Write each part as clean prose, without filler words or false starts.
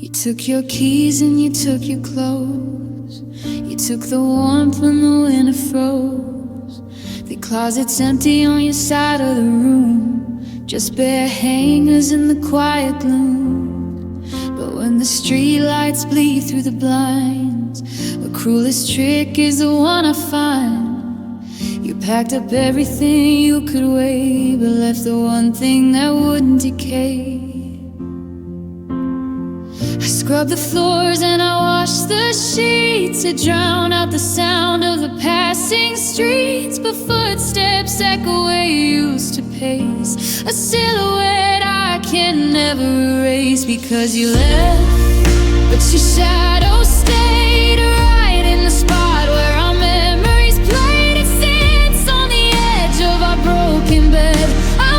You took your keys and you took your clothes. You took the warmth when the winter froze. The closet's empty on your side of the room, just bare hangers in the quiet gloom. But when the street lights bleed through the blinds, the cruelest trick is the one I find. You packed up everything you could weigh, but left the one thing that wouldn't decay. I scrubbed the floors and I washed the sheets to drown out the sound of the passing streets. But footsteps echo where you used to pace, a silhouette I can never erase. Because you left, but your shadow stayed right in the spot where our memories played. It sits on the edge of our broken bed. I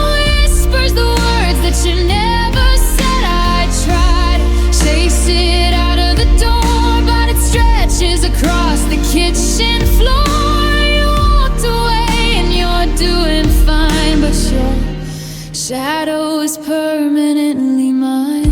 whispers the words that you never said. I tried to chase it out of the door, but it stretches across the kitchen floor. You walked away and you're doing fine, but your shadow is permanently mine.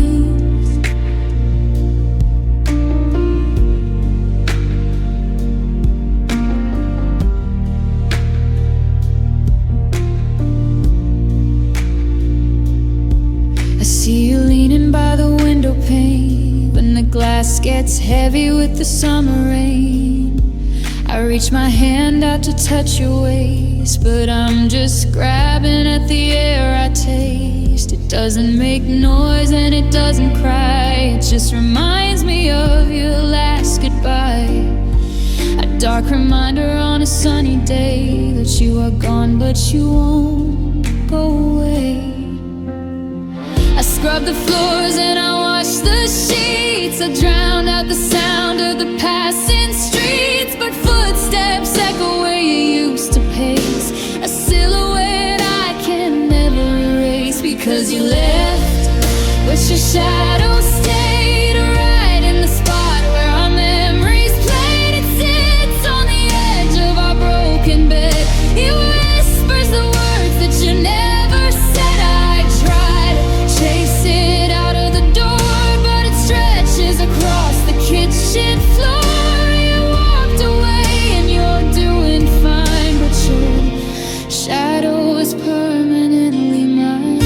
I see you leaning by the window pane when the glass gets heavy with the summer rain. I reach my hand out to touch your waist, but I'm just grabbing at the air I taste. It doesn't make noise and it doesn't cry, it just reminds me of your last goodbye. A dark reminder on a sunny day that you are gone, but you won't go away. I scrubbed the floors and I washed the sheets. I drowned out the sound of the passing streets. But footsteps echo where you used to pace, a silhouette I can never erase. Because you left, but your shadow stayed right in the spot where our memories played. It sits on the edge of our broken bed. It whispers the words that you never said. I tried to chase it out of the door, but it stretches across the kitchen floor. You walked away and you're doing fine, but your shadow is permanently mine.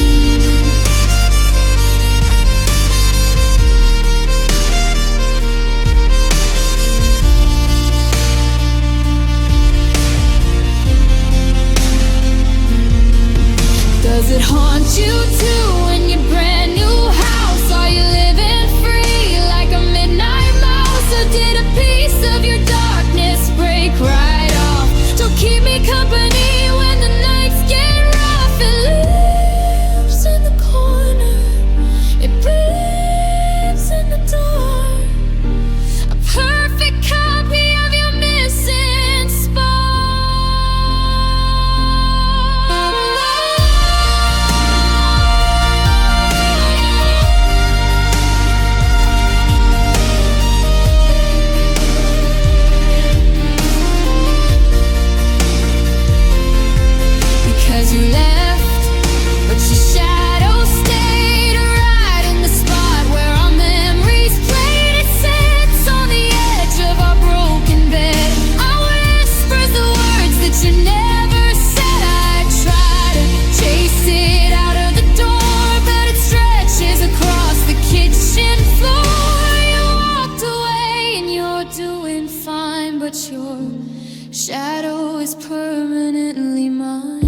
Does it haunt you too in your brand new house? Are you living free like a midnight mouse? Or did a piece of your darkness break right off? Don't keep me company when the nights get rough. It lives in the corner, it breathes in the dark, a perfect copy of your missing spark. Because you left, but your shadow stayed right in the spot where our memories played. It sits on the edge of our broken bed. I whispers the words that you never said. I try to chase it out of the door, but it stretches across the kitchen floor. You walked away and you're doing fine, but your shadow is permanently mine.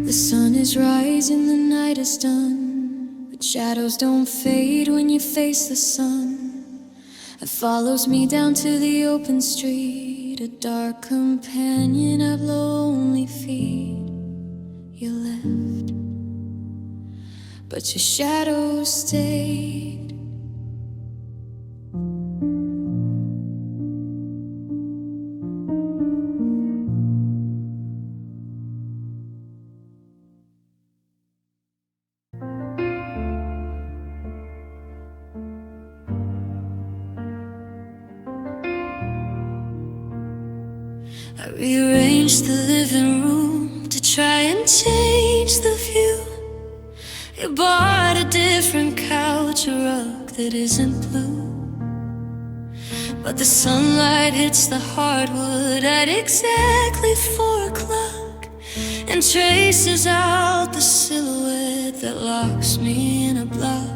The sun is rising, the night is done, but shadows don't fade when you face the sun. It follows me down to the open street, a dark companion of lonely feet. You left, but your shadow stayed. I rearranged the living room to try and change the view. You bought a different couch, a rug that isn't blue, but the sunlight hits the hardwood at exactly 4 o'clock and traces out the silhouette that locks me in a block.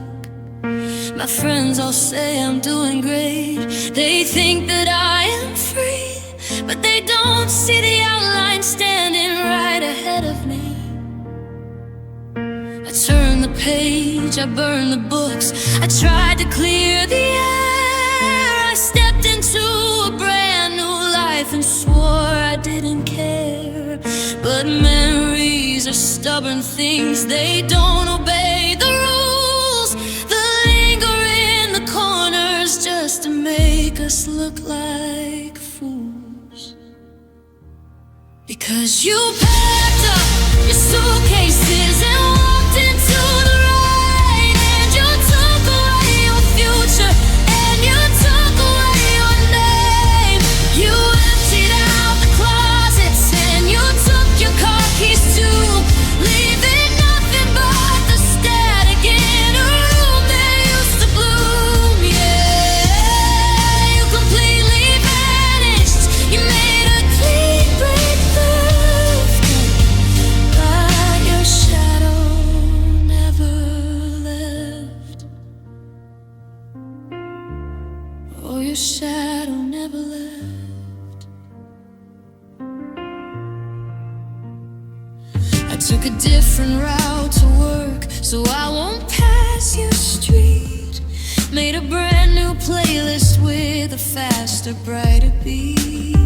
My friends all say I'm doing great. They think that I am free, but they don't see the outline standing right ahead of me. I turn the page, I burn the books, I tried to clear the air. I stepped into a brand new life and swore I didn't care. But memories are stubborn things, they don't obey the rules. They linger in the corners just to make us look like fools. Because you packed up your suitcases and walked into the rain, and you took away your future, and you took away your name. You emptied out the closets and you took your car keys too, leaving nothing but the static in a room that used to bloom. Yeah, you completely vanished. You made a clean break left, but your shadow never left. Oh, your shadow never left. I took a different route to work so I won't pass your street. Made a brand new playlist with a faster, brighter beat.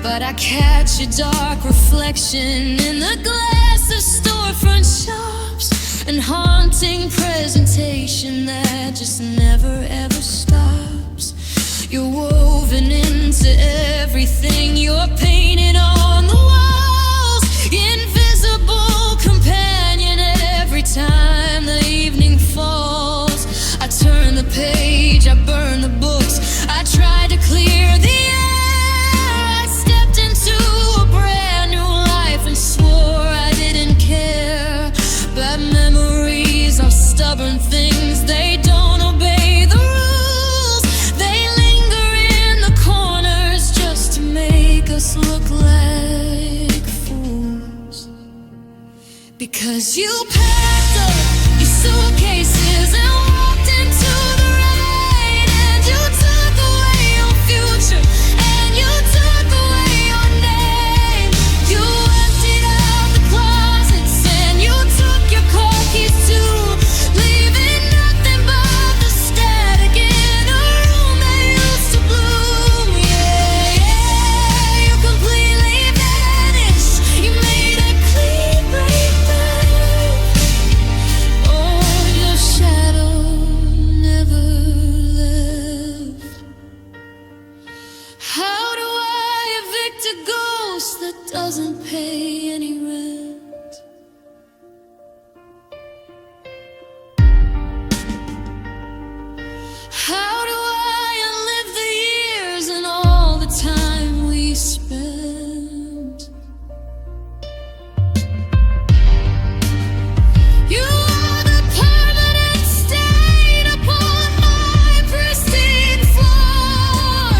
But I catch a dark reflection in the glass of storefront shops, and haunting presentation that just never ever stops. You're woven into everything, you're painted on the walls, invisible companion every time the evening falls. I turn the page, I burn the books, I tried to clear the air. I stepped into a brand new life and swore I didn't care. But memories are stubborn things, they don't obey the rules. They linger in the corners just to make us look like fools. Because you packed up your suitcases and walked into the rain, and you took away your future, and you took away your name. You emptied out the closets and you took your car keys too, leaving nothing but the static in a room that used to bloom. Yeah, yeah, you completely vanished. You made a clean break left. Oh, your shadow never left. How do I evict a ghost that doesn't pay any rent? How do I unlive the years and all the time we spent? You are the permanent stain upon my pristine floor.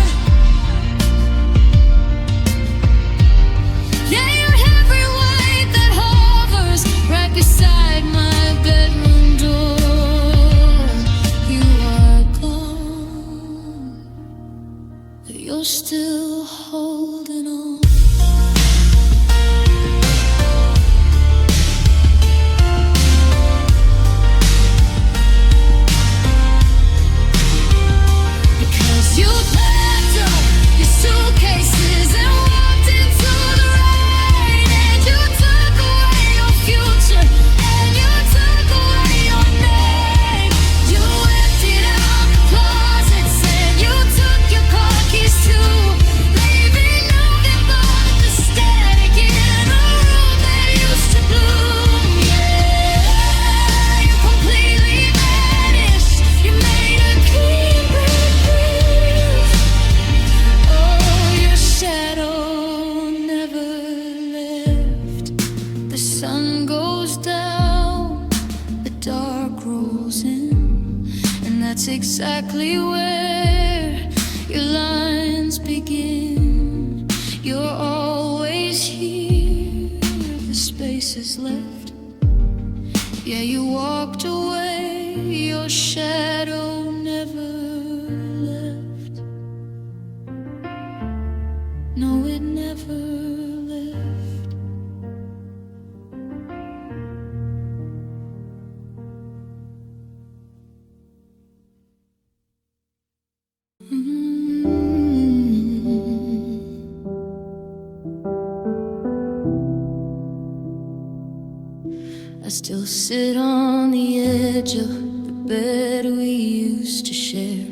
Yeah, you're every weight that hovers right beside my bedroom door. You are gone, but you're still holding on. Because you packed up your suitcases and walked into the rain, and you took away your future, and you took away your name. You emptied out the closets and you took your car keys too, That's exactly where your lines begin. You're always here, the space is left. Yeah, you walked away, your shadow never left. No, it never left. I still sit on the edge of the bed we used to share,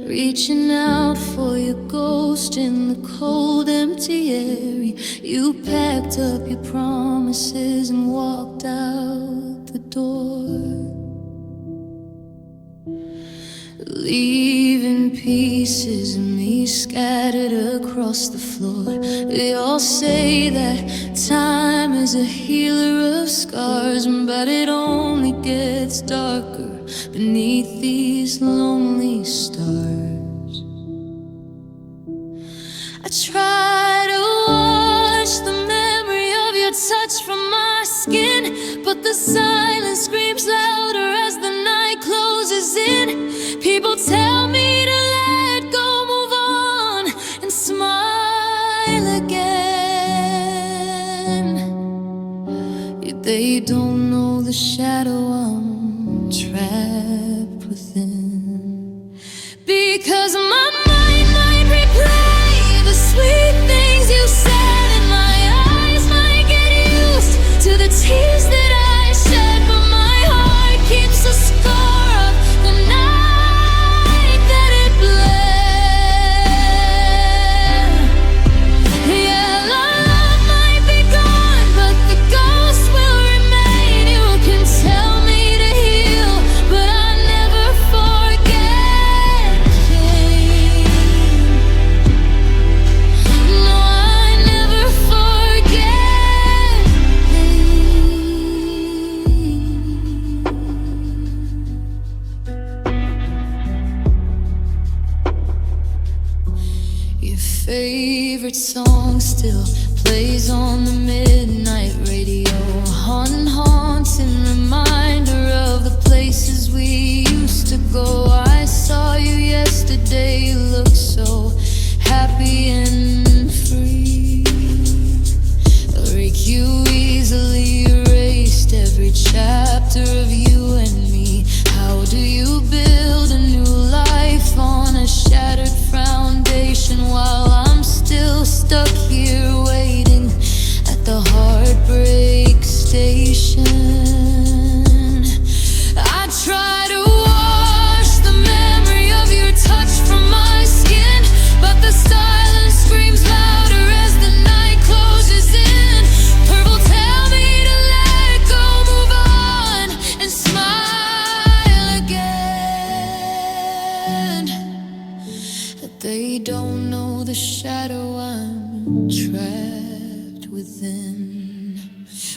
reaching out for your ghost in the cold, empty air. You packed up your promises and walked out the door, leaving pieces of me scattered across the floor. They all say that time is a healer of scars, but it only gets darker beneath these lonely stars. I try to wash the memory of your touch from my skin, but the silence screams louder as the night closes in. People tell me to let go, move on, and smile again. Yet they don't know the shadow I'm trapped within. Because my mind might replay the sweet things you said, and my eyes might get used to the tears that I shed, but my heart keeps a score of the night that it bled. Yeah, love might be gone, but the ghost will remain. You can tell me to heal, but I never forget pain. No, I never forget pain. Your favorite song still plays on the midnight radio, haunting reminder of the places we used to go. I saw you yesterday, you looked so happy and free. Like you easily erased every chapter of you and me. How do you build a new life on a shattered foundation while I'm still stuck here waiting at the heartbreak station? I try to wash the memory of your touch from my skin, but the silence screams louder as the night closes in. Purple tell me to let go, move on, and smile again. That they don't know the shadow I'm trapped within.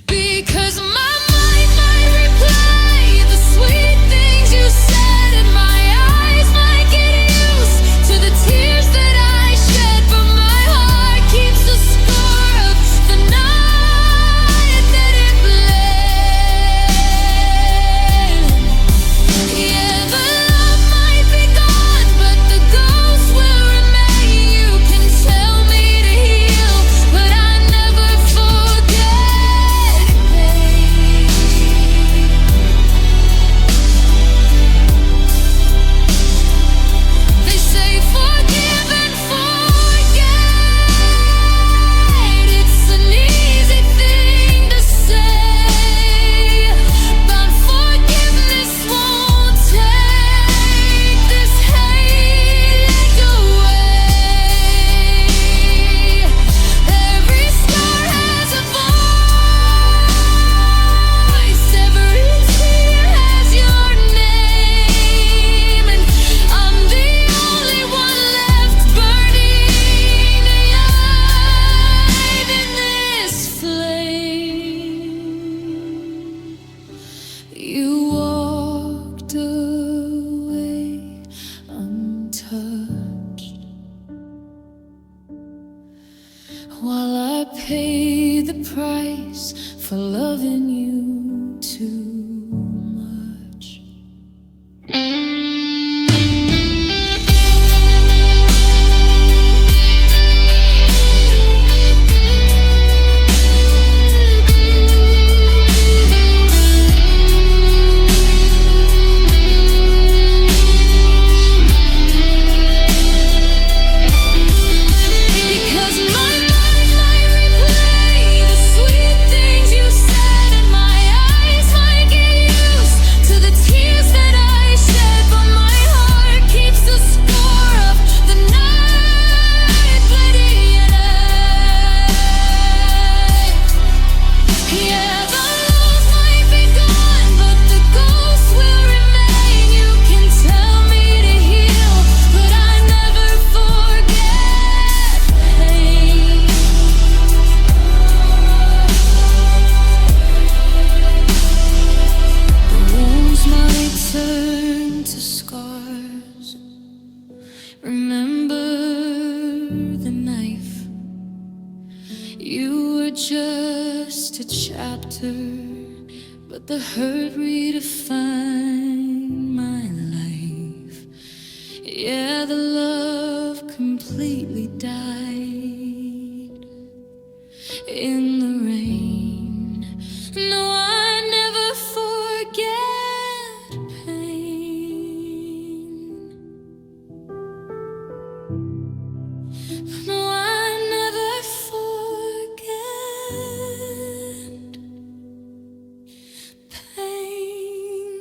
Because my mind might replay the sweet things you said, and my eyes might get used to the tears that I shed, but my heart keeps a score of the night that it bled. Yeah, the love might be gone, but the ghost will remain. You can tell pay the price for loving you too much. Remember the knife. You were just a chapter, but the hurt redefined my life. Yeah, the love completely died in the rain. No, I never forget pain. No, I never forget pain.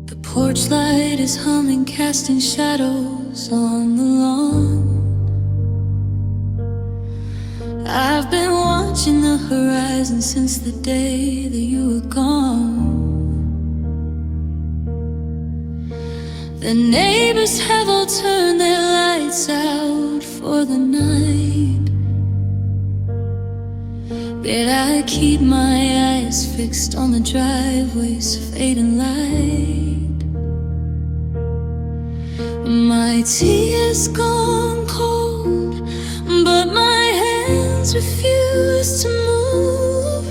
The porch light is humming, casting shadows on the lawn. I've been watching the horizon since the day that you were gone. The neighbors have all turned their lights out for the night, but I keep my eyes fixed on the driveway's fading light. My tea is gone cold, but my hands refuse to move,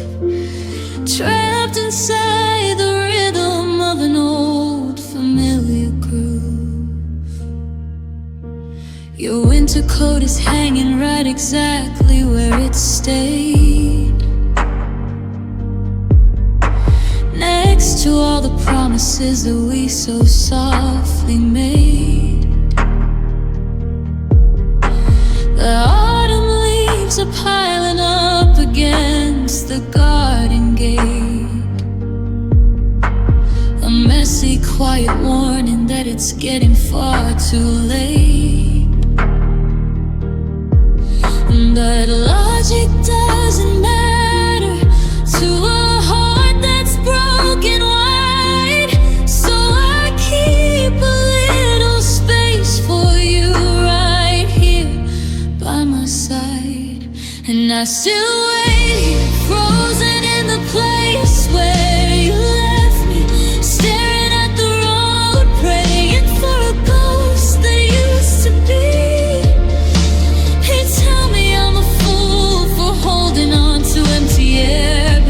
trapped inside the rhythm of an old familiar groove. Your winter coat is hanging right exactly where it stayed, next to all the promises that we so softly made. The autumn leaves are piling up against the garden gate, a messy, quiet warning that it's getting far too late. But logic doesn't matter to a heart that's broken wide, so I keep a little space for you right here by my side. And I still wait, frozen in the place where you left me, staring at the road, praying for a ghost that used to be. They tell me I'm a fool for holding on to empty air,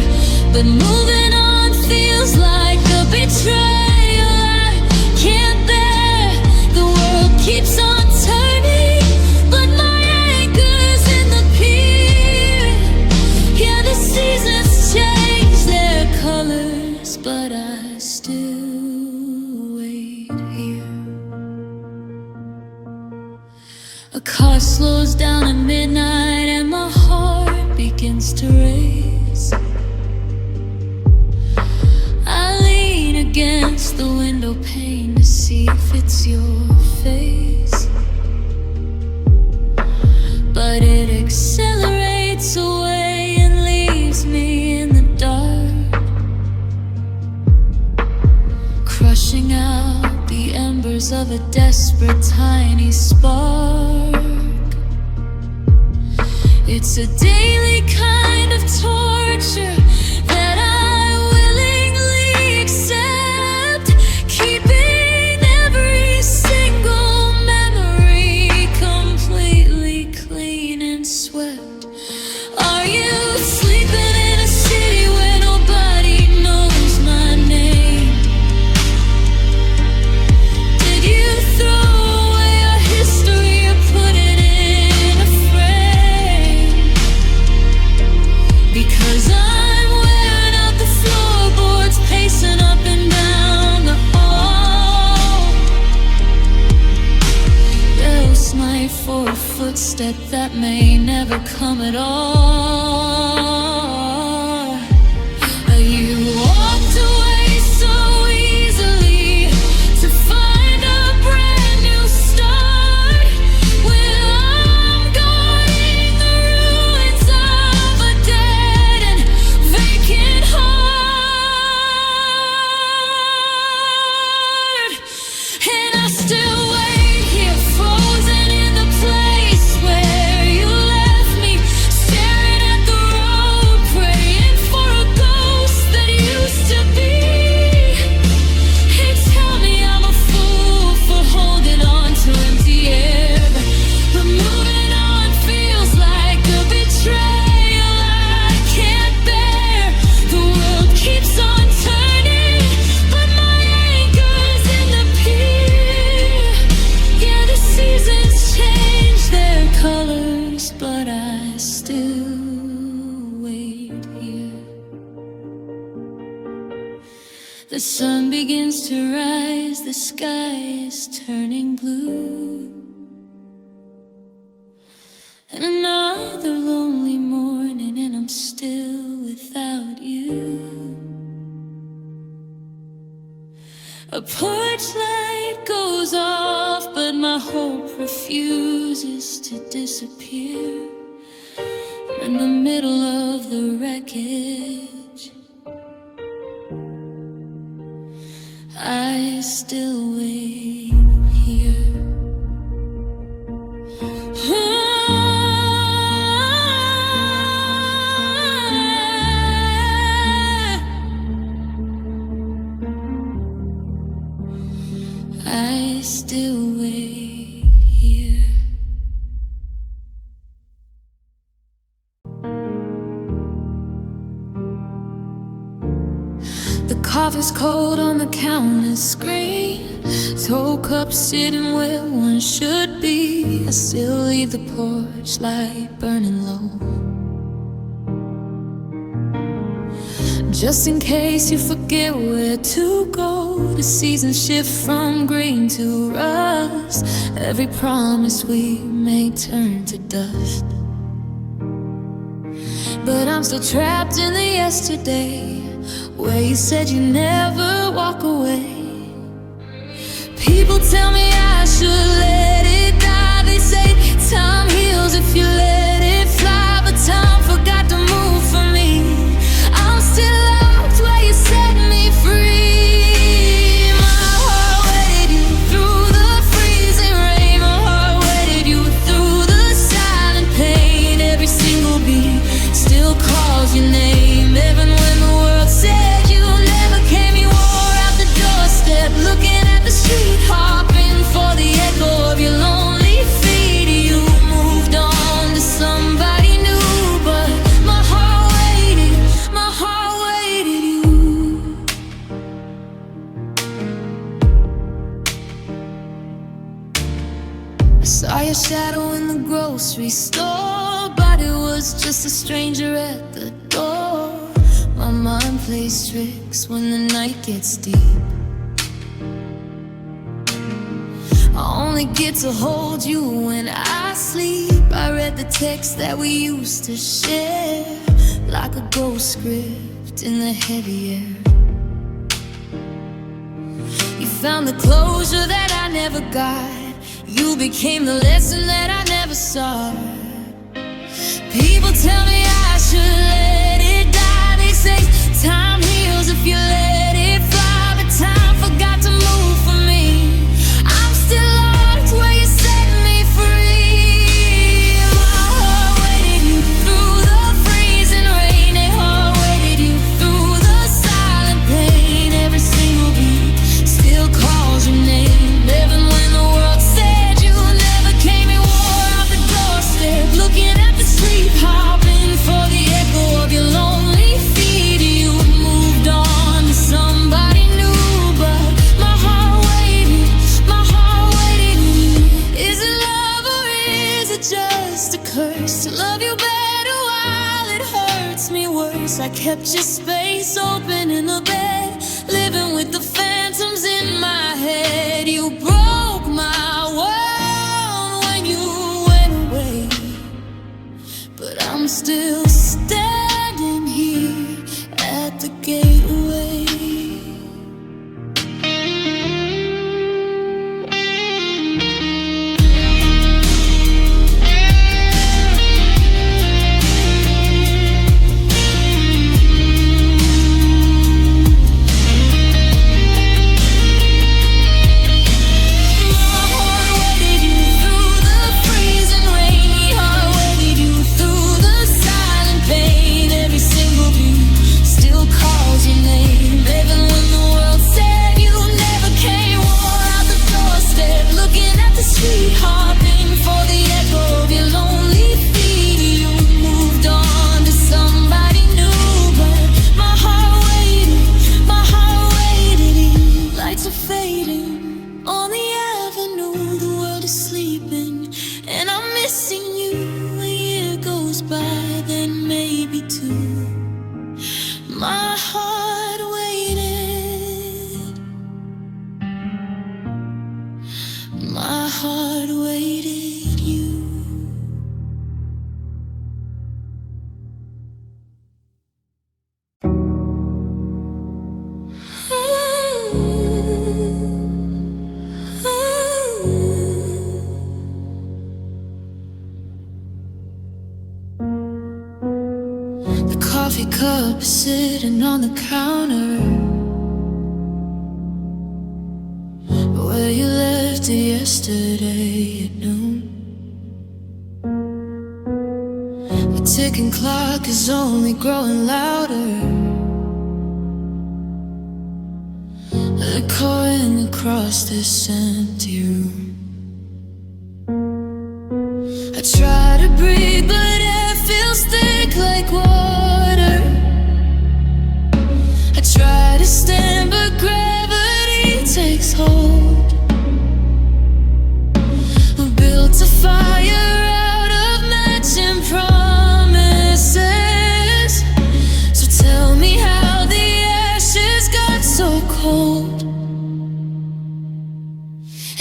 but moving on feels like a betrayal I can't bear. The world keeps on turning, but my anchor's in the pier. Yeah, the seasons change their colors, but I still wait here. A car slows down at midnight and my heart begins to race. I lean against the window pane to see if it's your face, but it accelerates away and leaves me in the dark, crushing out the embers of a desperate tiny spark. It's a daily kind of torture that I willingly accept. that may never come at all. You walked away so easily to find a brand new start. When I'm guarding the ruins of a dead and vacant heart, and I still wait here, frozen in the place where you left me, staring at the road, praying for a ghost that used to be. Hey, tell me I'm a fool for holding on to empty air, but moving on feels like a betrayal I can't bear. The world keeps on turning, but my anchor's in the pier. Yeah, the seasons change their colors, but I still wait here. The sun begins to rise, the sky is turning blue, and another lonely morning, and I'm still without you. A porch light goes off, but my hope refuses to disappear. In the middle of the wreckage, I still wait here. I still wait here. The coffee's cold on the counter screen, toe cups sitting where one should be. I still leave the porch light burning low, just in case you forget where to go. The seasons shift from green to rust. Every promise we made turned to dust, but I'm still trapped in the yesterday, where you said you never walk away. People tell me I should let it die. They say time heals if you let it fly, but time forgot to move for me. I'm still locked where you set me free. My heart waited you through the freezing rain. My heart waited you through the silent pain. Every single beat still calls your name, even when the world said you never came. You wore out the doorstep, looking at the street, hopping for the echo of your lonely feet. You moved on to somebody new, but my heart waited you. I saw your shadow in the grocery store, but it was just a stranger at the door. My mind plays tricks when the night gets deep. I only get to hold you when I sleep. I read the text that we used to share, like a ghost script in the heavy air. You found the closure that I never got. You became the lesson that I never saw. People tell me I should let it die. They say time heals if you let it fly, but time forgot to move for me. I'm still locked where you set me free. My heart waited you through the freezing rain. They heart waited you through the silent pain. Every single beat still calls your name, even when the world said you never came. You wore out the doorstep, looking at the street, hopping for the echo of your lonely feet. You moved on to somebody new, but my heart waited you. Is it love or is it just a curse to love you better while it hurts me worse? I kept your space open in the bed, living with the phantoms in my head. You broke my world when you went away. I'm still standing here at the gateway. Coffee cup is sitting on the counter where you left it yesterday at noon. The ticking clock is only growing louder, echoing across this empty room. I try to breathe, but it feels thick like water. I try to stand, but gravity takes hold. We built a fire out of matching promises. So tell me how the ashes got so cold.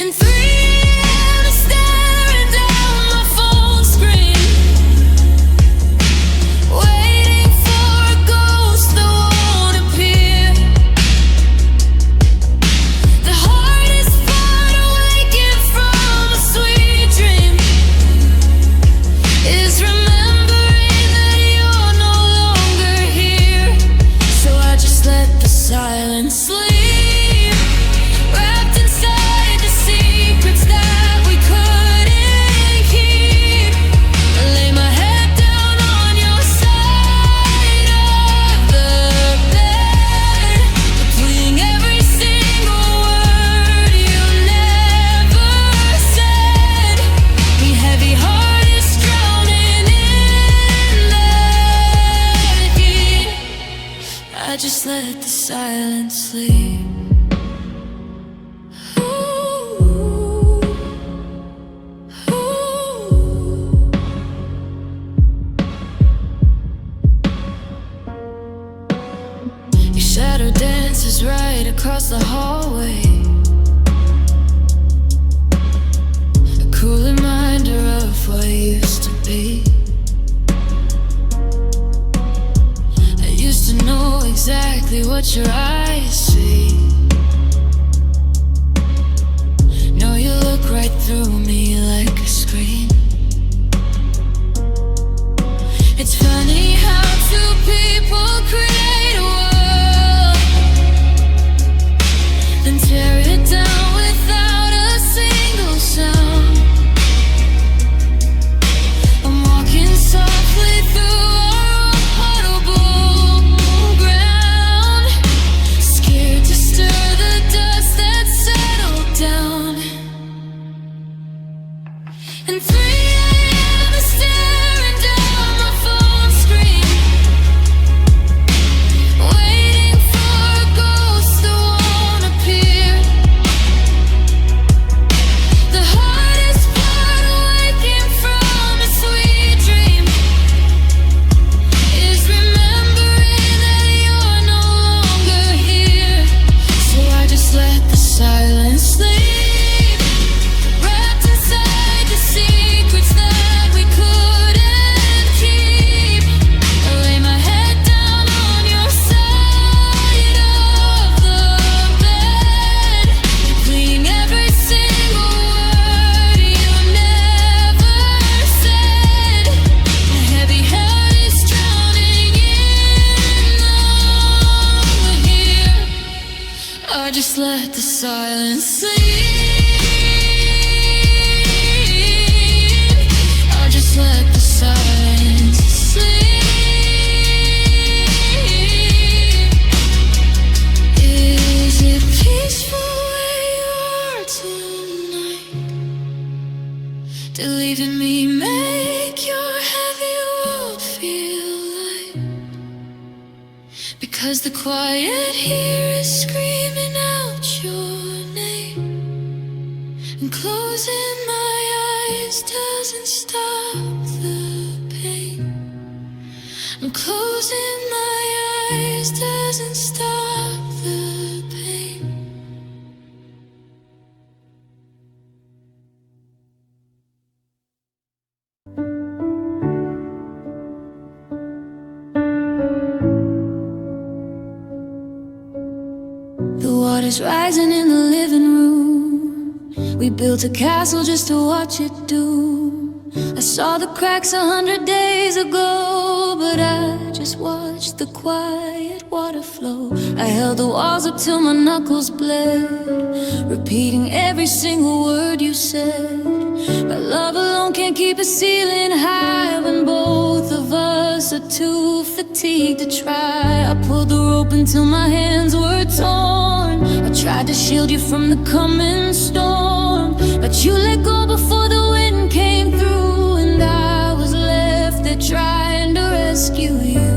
And 3 a.m. is staring down my phone screen, waiting for a ghost that won't appear. The hardest part of waking from a sweet dream is remembering that you're no longer here. So I just let the silence sleep, wrapped inside the secrets that we couldn't keep. I lay my head down on your side of the bed, replaying every single word you never said. My heavy heart is drowning in the heat. I just let the silence sleep. Your shadow dances right across the hallway, a cool reminder of what used to be. I used to know exactly what your eyes see. Know you look right through me like a screen. It's funny how two people create a world, then tear it down without a single sound. I'm walking softly through our audible ground, silent sleep. I'll just let the silence sleep. Is it peaceful where you are tonight? Did leaving me make your heavy world feel light? Because the quiet here is screaming out your name, and closing my eyes doesn't stop the pain. And closing my eyes doesn't stop the pain. The water's rising in the living room. We built a castle just to watch it do. I saw the cracks 100 days ago, but I just watched the quiet water flow. I held the walls up till my knuckles bled, repeating every single word you said. But love alone can't keep a ceiling high when both of us are too fatigued to try. I pulled the rope until my hands were torn. I tried to shield you from the coming storm, but you let go before the wind came through, and I was left there trying to rescue you.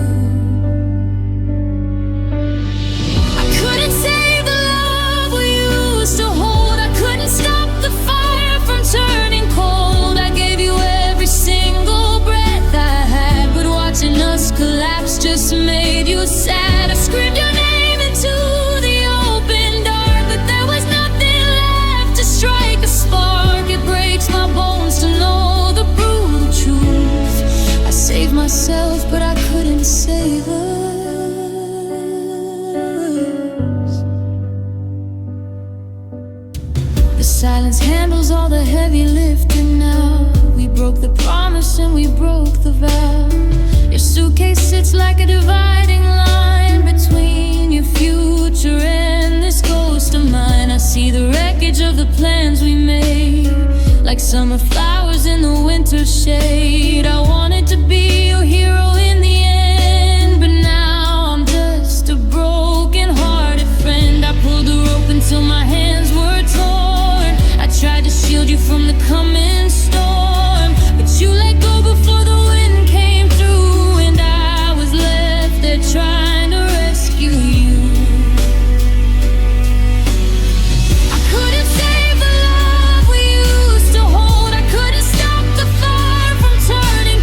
I couldn't save the love we used to hold. I couldn't stop the fire from turning cold. I gave you every single breath I had, but watching us collapse just made you sad. I screamed your name into the open dark, but there was nothing left to strike a spark. It breaks my bones to know the brutal truth. I saved myself, but I couldn't save us. The silence handles all the heavy lifting now. We broke the promise and we broke the vow. Your suitcase sits like a dividing line between your future and this ghost of mine. I see the wreckage of the plans we made, like summer flowers in the winter shade. I wanted to be your hero in the end, but now I'm just a broken-hearted friend. I pulled the rope until my hands were torn. I tried to shield you from the coming storm, but you let go before the wind came through, and I was left there trying to rescue you. I couldn't save the love we used to hold. I couldn't stop the fire from turning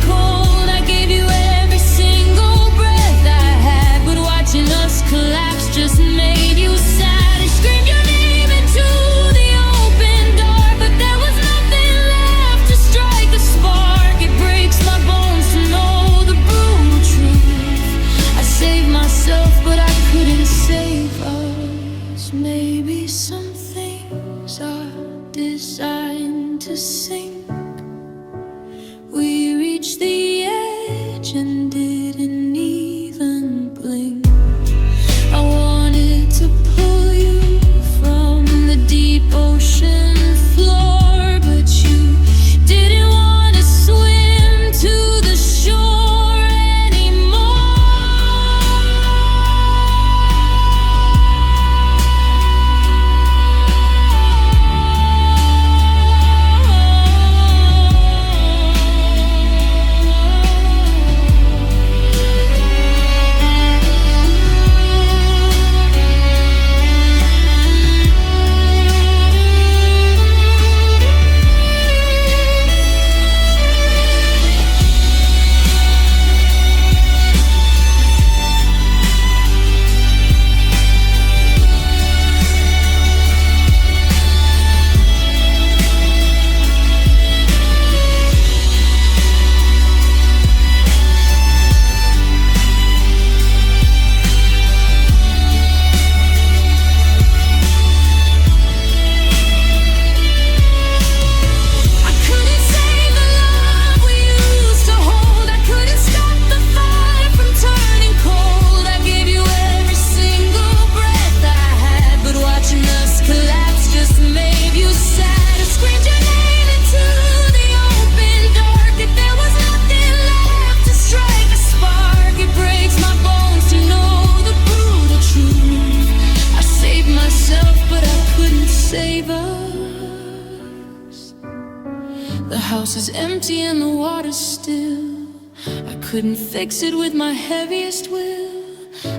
house is empty and the water's still. I couldn't fix it with my heaviest will.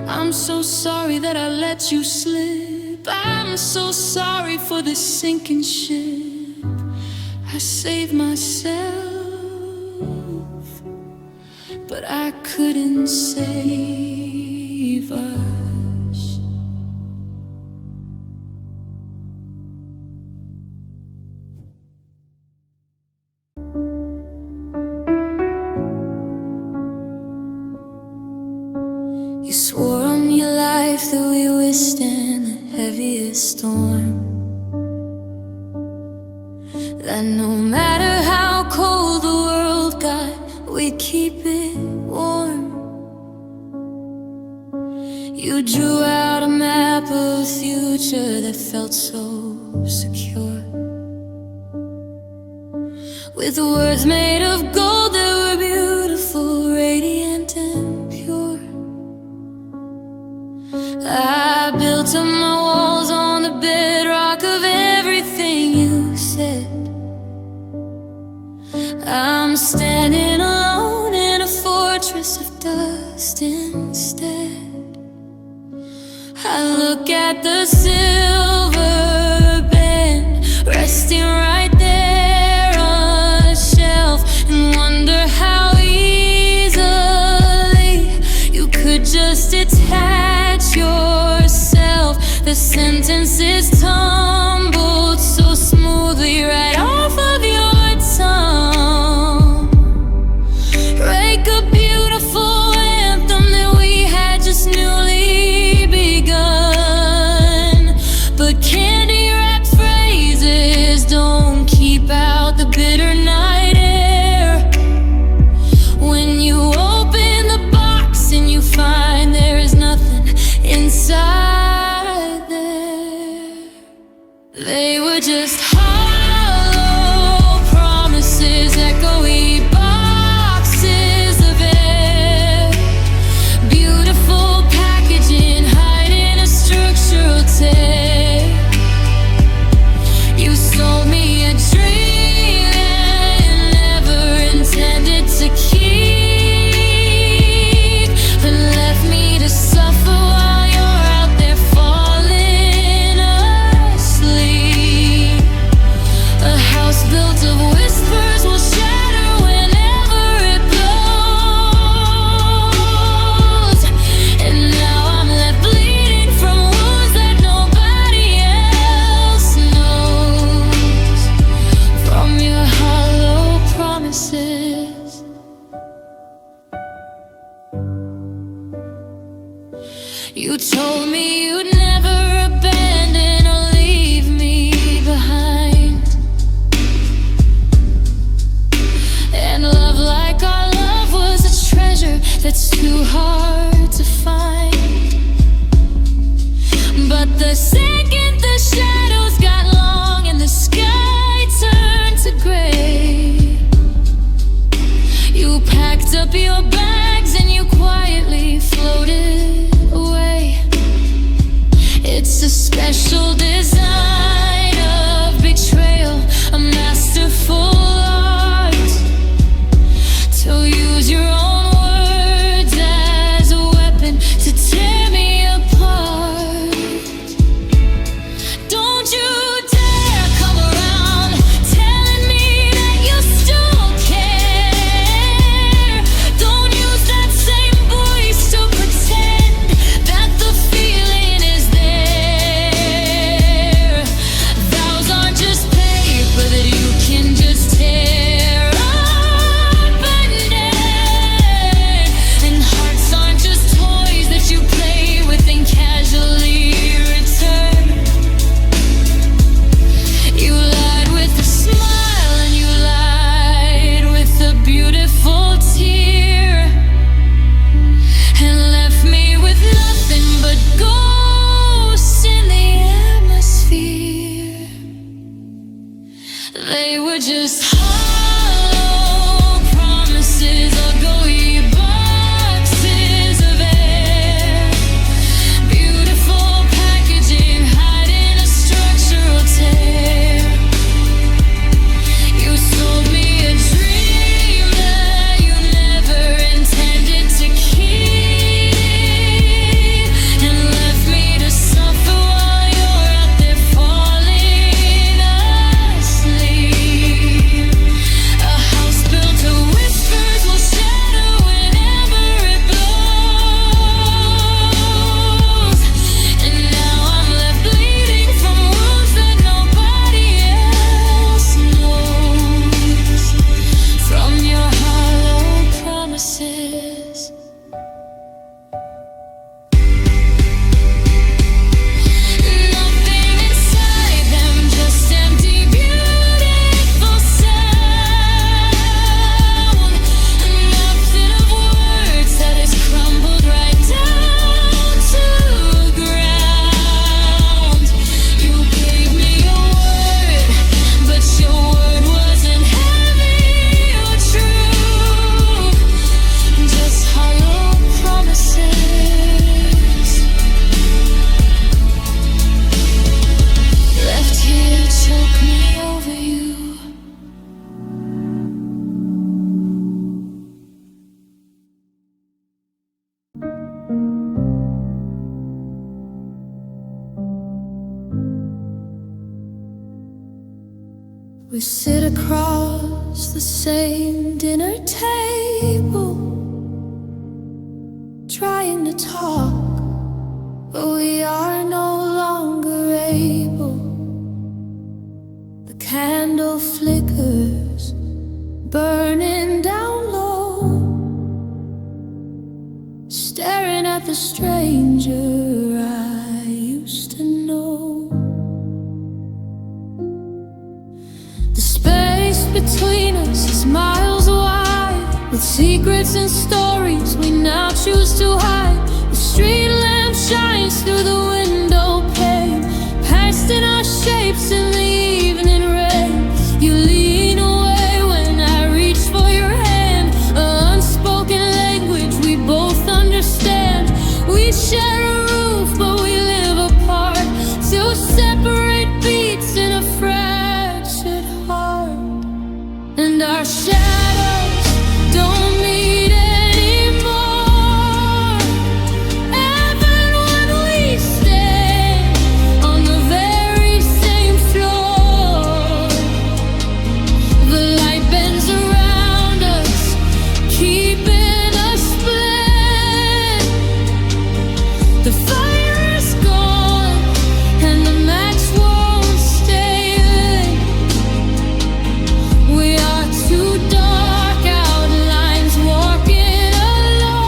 I'm so sorry that I let you slip. I'm so sorry for this sinking ship. I saved myself, but I couldn't save us. You swore on your life that we would stand the heaviest storm, that no matter how cold the world got, we'd keep it warm. You drew out a map of a future that felt so secure, with words made of gold that were beautiful, radiant and pure. I built up my walls on the bedrock of everything you said. I'm standing alone in a fortress of dust instead. I look at the silver bed resting right there on a shelf and wonder how easily you could just detach yourself. The sentences tumbled so smoothly right off of your tongue. Break a beautiful anthem that we had just newly begun. But candy wrapped phrases don't keep out the bitter night air. When you open the box and you find there is nothing inside there, they were just hollow promises, echoey boxes of air. Beautiful packaging hiding a structural tear. You sold me a dream and never intended to keep, but left me to suffer while you're out there falling asleep. A house built of whispers will shatter whenever it blows. And now I'm left bleeding from wounds that nobody else knows. From your hollow promises, you told me you'd never abandon or leave me behind. And love like our love was a treasure that's too hard to find. But the second the shadows got long and the sky turned to gray, you packed up your bags and you quietly floated away. It's a special design of betrayal, a masterful art, to use your own words as a weapon to tear me apart. Don't you dare come around telling me that you still care. Don't use that same voice to pretend that the feeling is there. Vows aren't just paper that you can just tear We sit across the same dinner table, trying to talk, but we are no longer able. The candle flickers, burning down low, staring at the stranger I used to know. The space between us is miles wide, with secrets and stories we now choose to hide. The street lamp shines through the window pane, past in our shapes in the evening rain. You lean away when I reach for your hand, an unspoken language we both understand. We share a roof but we live apart, two separate beats in a fractured heart. And our shadows don't meet anymore, even when we stand on the very same floor. The light bends around us, keeping us split. The fire is gone and the match won't stay lit. We are two dark outlines walking alone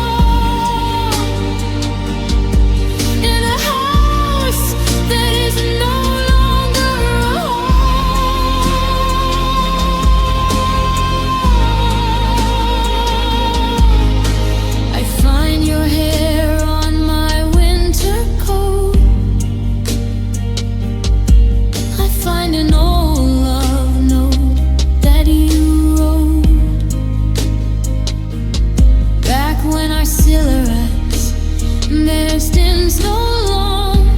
in a house that is no longer a home. I find your hair on my winter coat. I find an old love note that you wrote back when our silhouettes their stems no longer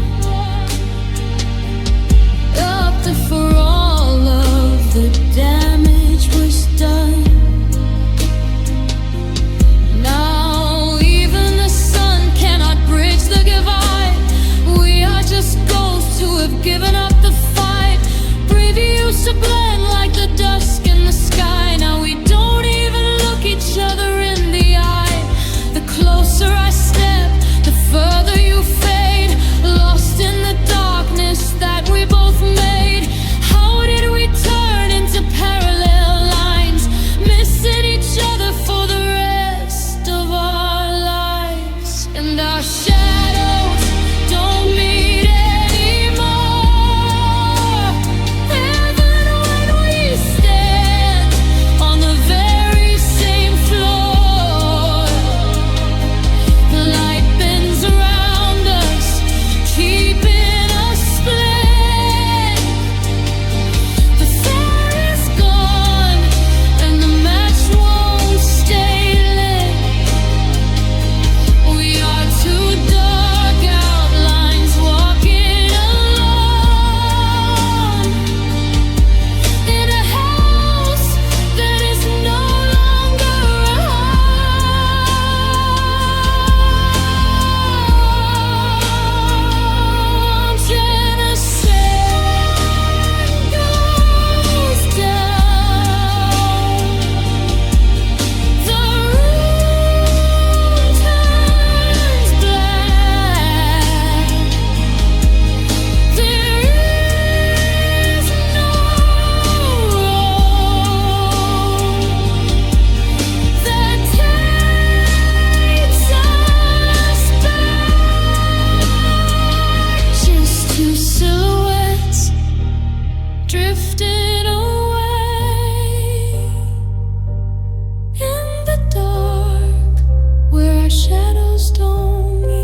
up to for all of the damage was done. Now even the sun cannot bridge the divide. We are just ghosts who have given up the fight. Previews used to blend like the dusk in the sky. Now we don't even look each other in the eye. The closer I step, the further you fade, lost in the darkness that we both made. How did we turn into parallel lines, missing each other for the rest of our lives? And our shadows don't meet anymore, even when we stand on the very same floor. The light bends around us, keeping us split. The fire is gone and the match won't stay lit. We are two dark outlines walking alone in a house that is no longer a home. Genocide goes down, the room turns black. There is no road that takes us back. Just two silhouettes drifting away in the dark where our shadows don't meet.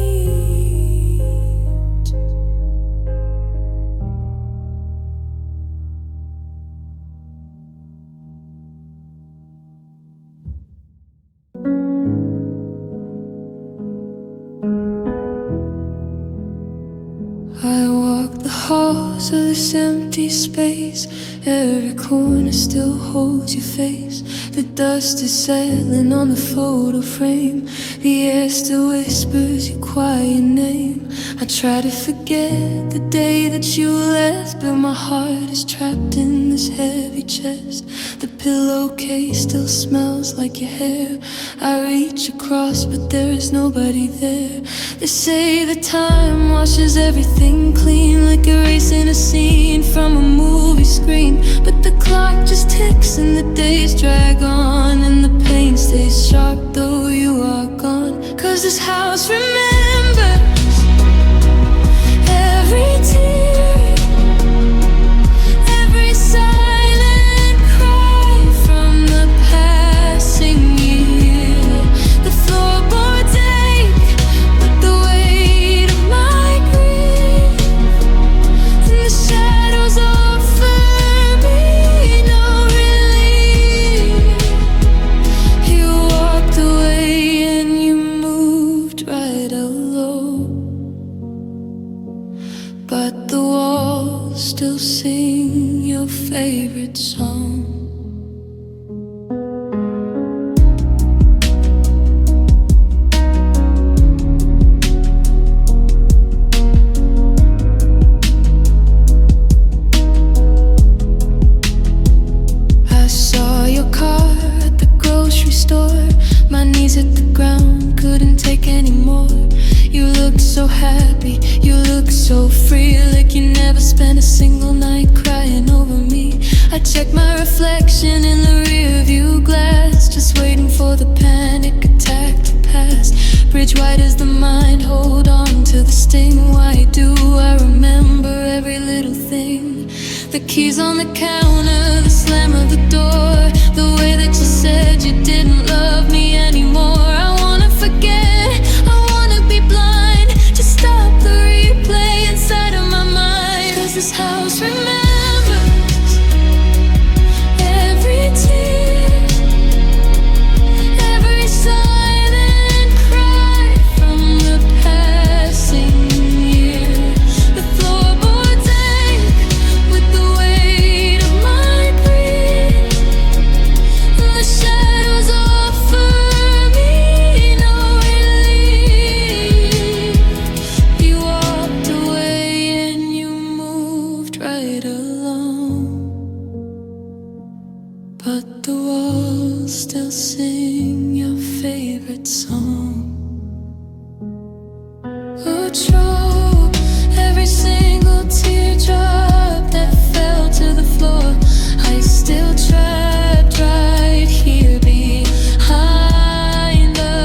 I walk the hall walls of this empty space, every corner still holds your face. The dust is settling on the photo frame, the air still whispers your quiet name. I try to forget the day that you left, but my heart is trapped in this heavy chest. The pillowcase still smells like your hair. I reach across, but there is nobody there. They say the time washes everything clean, like erasing a scene from a movie screen. But the clock just ticks and the days drag on, and the pain stays sharp though you are gone. 'Cause this house remembers every tear, every silent cry from the passing year. The floorboards ache with the weight of my grief, and the shadows offer me no relief. You walked away and you moved right alone, but the walls still sing your favorite song. I saw your car at the grocery store. My knees hit the ground, couldn't take any more. You looked so happy, you looked so free, like you never spent a single night crying over me. I checked my reflection in the rearview glass, just waiting for the panic attack to pass. Bridge wide as the mind, hold on to the sting. Why do I remember every little thing? The keys on the counter, the slam of the door, the way that you said you didn't love me anymore. I wanna forget, I wanna be blind, just stop the replay inside of my mind. 'Cause this house remembers every tear, every silent cry from the passing year. The floorboards ache with the weight of my grief, and the shadows offer me no relief. You walked away and you moved right along, but the walls still sing your favorite song. Control every single teardrop that fell to the floor. I still trapped right here behind the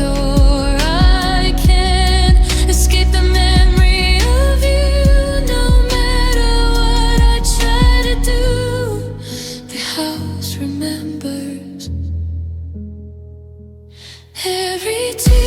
door. I can't escape the memory of you, no matter what I try to do. The house remembers every tear.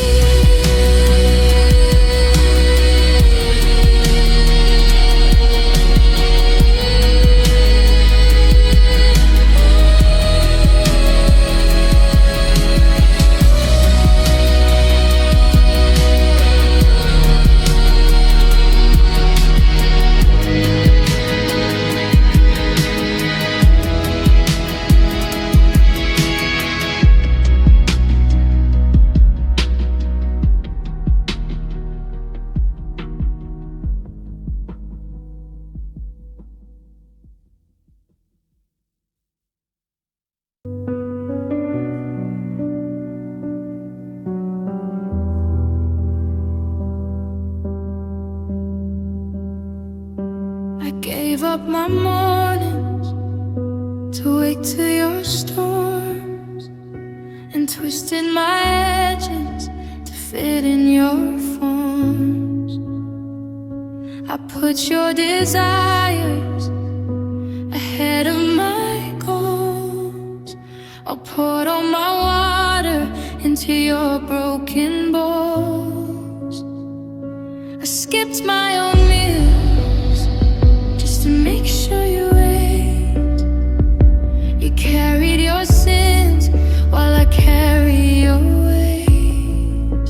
I gave up my mornings to wake to your storms, and twisted my edges to fit in your forms. I put your desires ahead of my goals. I poured all my water into your broken bowls. I skipped my own meals just to make sure you ate. You carried your sins while I carry your weight.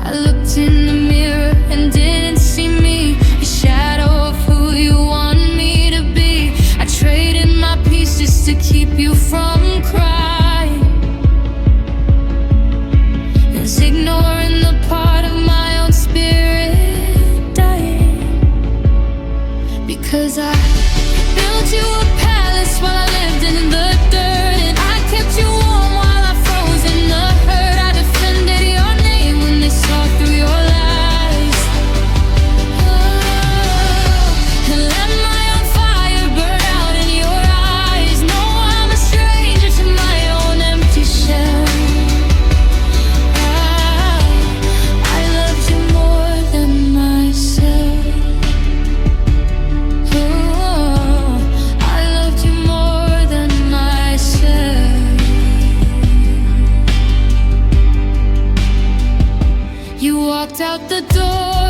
I looked in the mirror and didn't see me. You walked out the door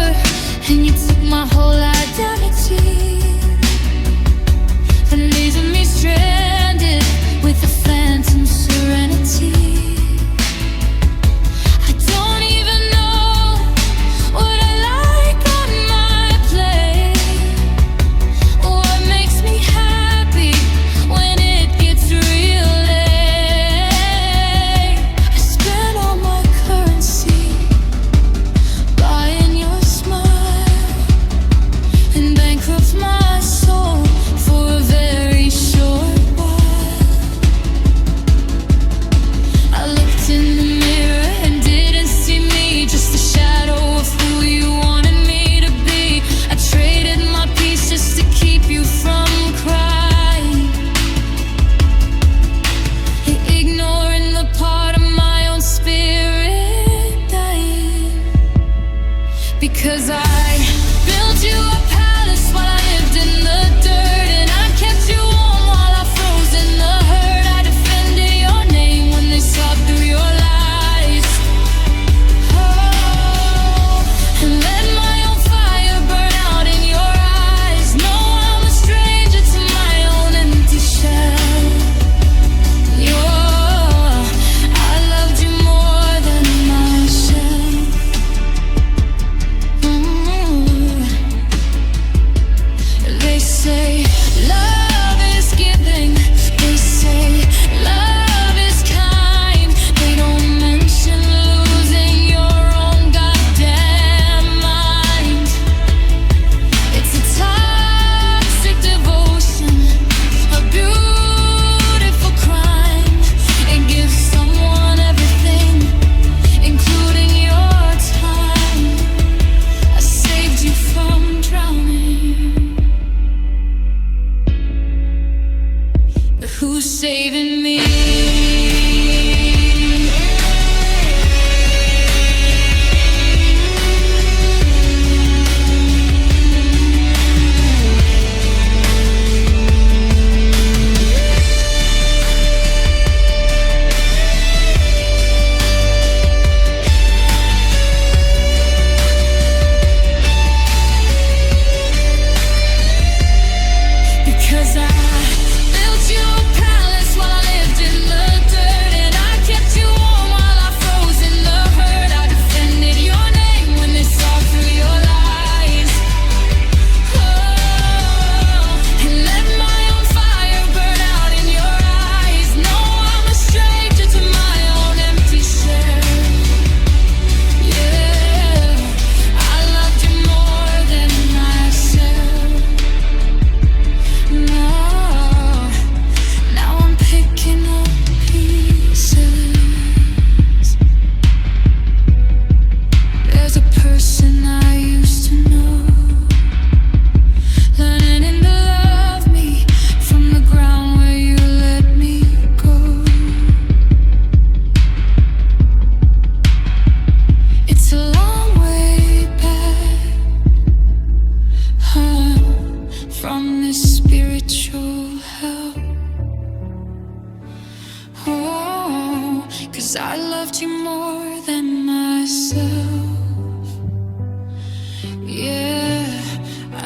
and you took my whole identity. The leaving me stranded with a phantom serenity. I don't even know what I like on my plate. What makes me happy when it gets real late. I spent all my currency buying your smile and bankrupt my soul for a very short while. I looked in the mirror and didn't see me, just a shadow of who you wanted me to be. I traded my peace just to keep you from crying, ignoring the part of my own spirit dying. Because I built you a palace while I lived in the dirt, and I kept you warm while I froze in the hurt. I defended your name when they saw through your lies. Oh, and let my own fire burn out in your eyes. No, I'm a stranger to my own empty shell. I loved you more than myself. They say love is giving. They say love is kind. They don't mention losing your own goddamn mind. It's a toxic devotion, a beautiful crime. It gives someone everything, including your time. I saved you from drowning, but who's saving me? Because I built you a palace while I lived in the dirt, and I kept you warm while I froze in the hurt. I defended your name when they saw through your lies. Oh, and let my own fire burn out in your eyes. No, I'm a stranger to my own empty shell. Yeah, I loved you more than myself. Now I'm picking up pieces. There's a person I used to know, learning to love me from the ground where you let me go. It's a long way back, from this spiritual hell. Oh, 'cause I loved you more than myself. Yeah,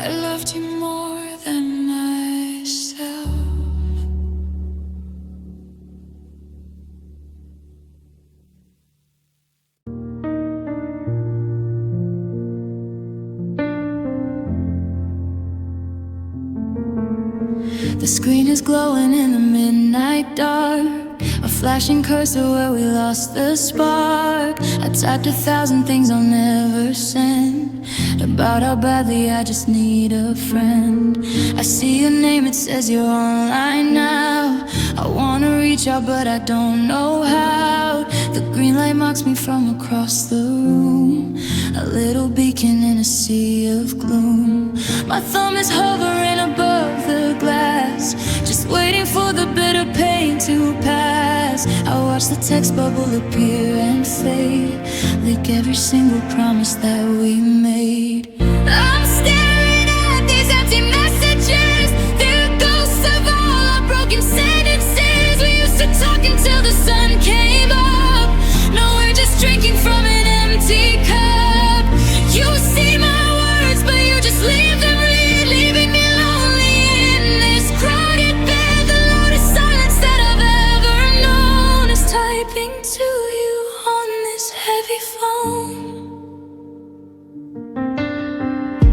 I loved you more than myself. The screen is glowing in the midnight dark, a flashing cursor where we lost the spark. I typed 1,000 things I'll never send, about how badly I just need a friend. I see your name, it says you're online now. I wanna reach out but I don't know how. The green light mocks me from across the room, a little beacon in a sea of gloom. My thumb is hovering above the glass, just waiting for the bitter pain to pass. I watch the text bubble appear and fade, leak every single promise that we made. I'm staring at these empty messages, they're ghosts of all our broken sentences. We used to talk until the sun came up, now we're just drinking from an empty cup. to you on this heavy phone.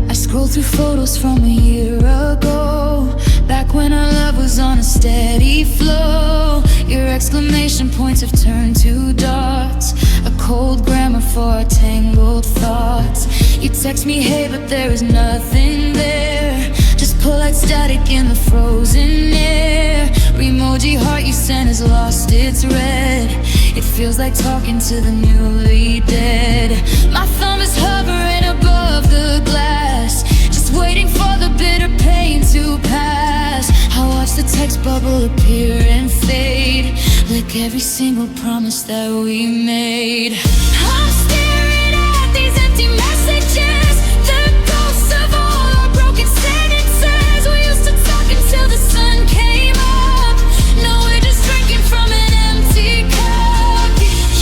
I scroll through photos from a year ago, back when our love was on a steady flow. Your exclamation points have turned to dots, a cold grammar for our tangled thoughts. You text me, hey, but there is nothing there, just polite static in the frozen air. Emoji heart you sent has lost its red. It feels like talking to the newly dead. My thumb is hovering above the glass, just waiting for the bitter pain to pass. I watch the text bubble appear and fade, like every single promise that we made. I'm staring at these empty messages, the ghosts of all our broken sentences. We used to talk until the sun came up, now we're just drinking from an empty cup.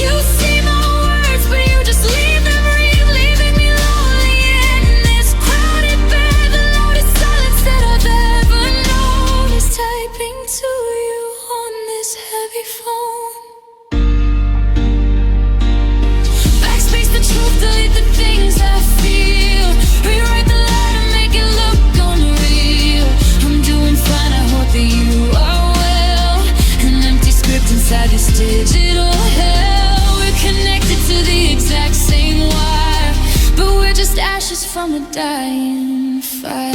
You see my words, but you just leave them read, leaving me lonely in this crowded bed. The loudest silence that I've ever known is typing to you on this heavy phone. Backspace the truth, delete the things I feel, rewrite the letter, make it look unreal. I'm doing fine, I hope that you are well. An empty script inside this digital hell. We're connected to the exact same wire, but we're just ashes from a dying fire.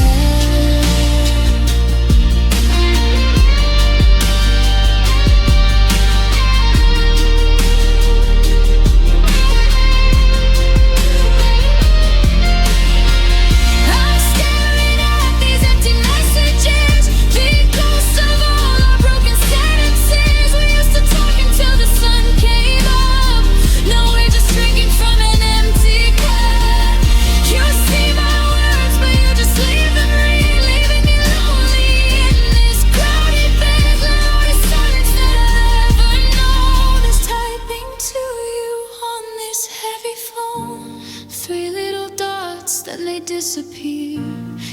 Then they disappear.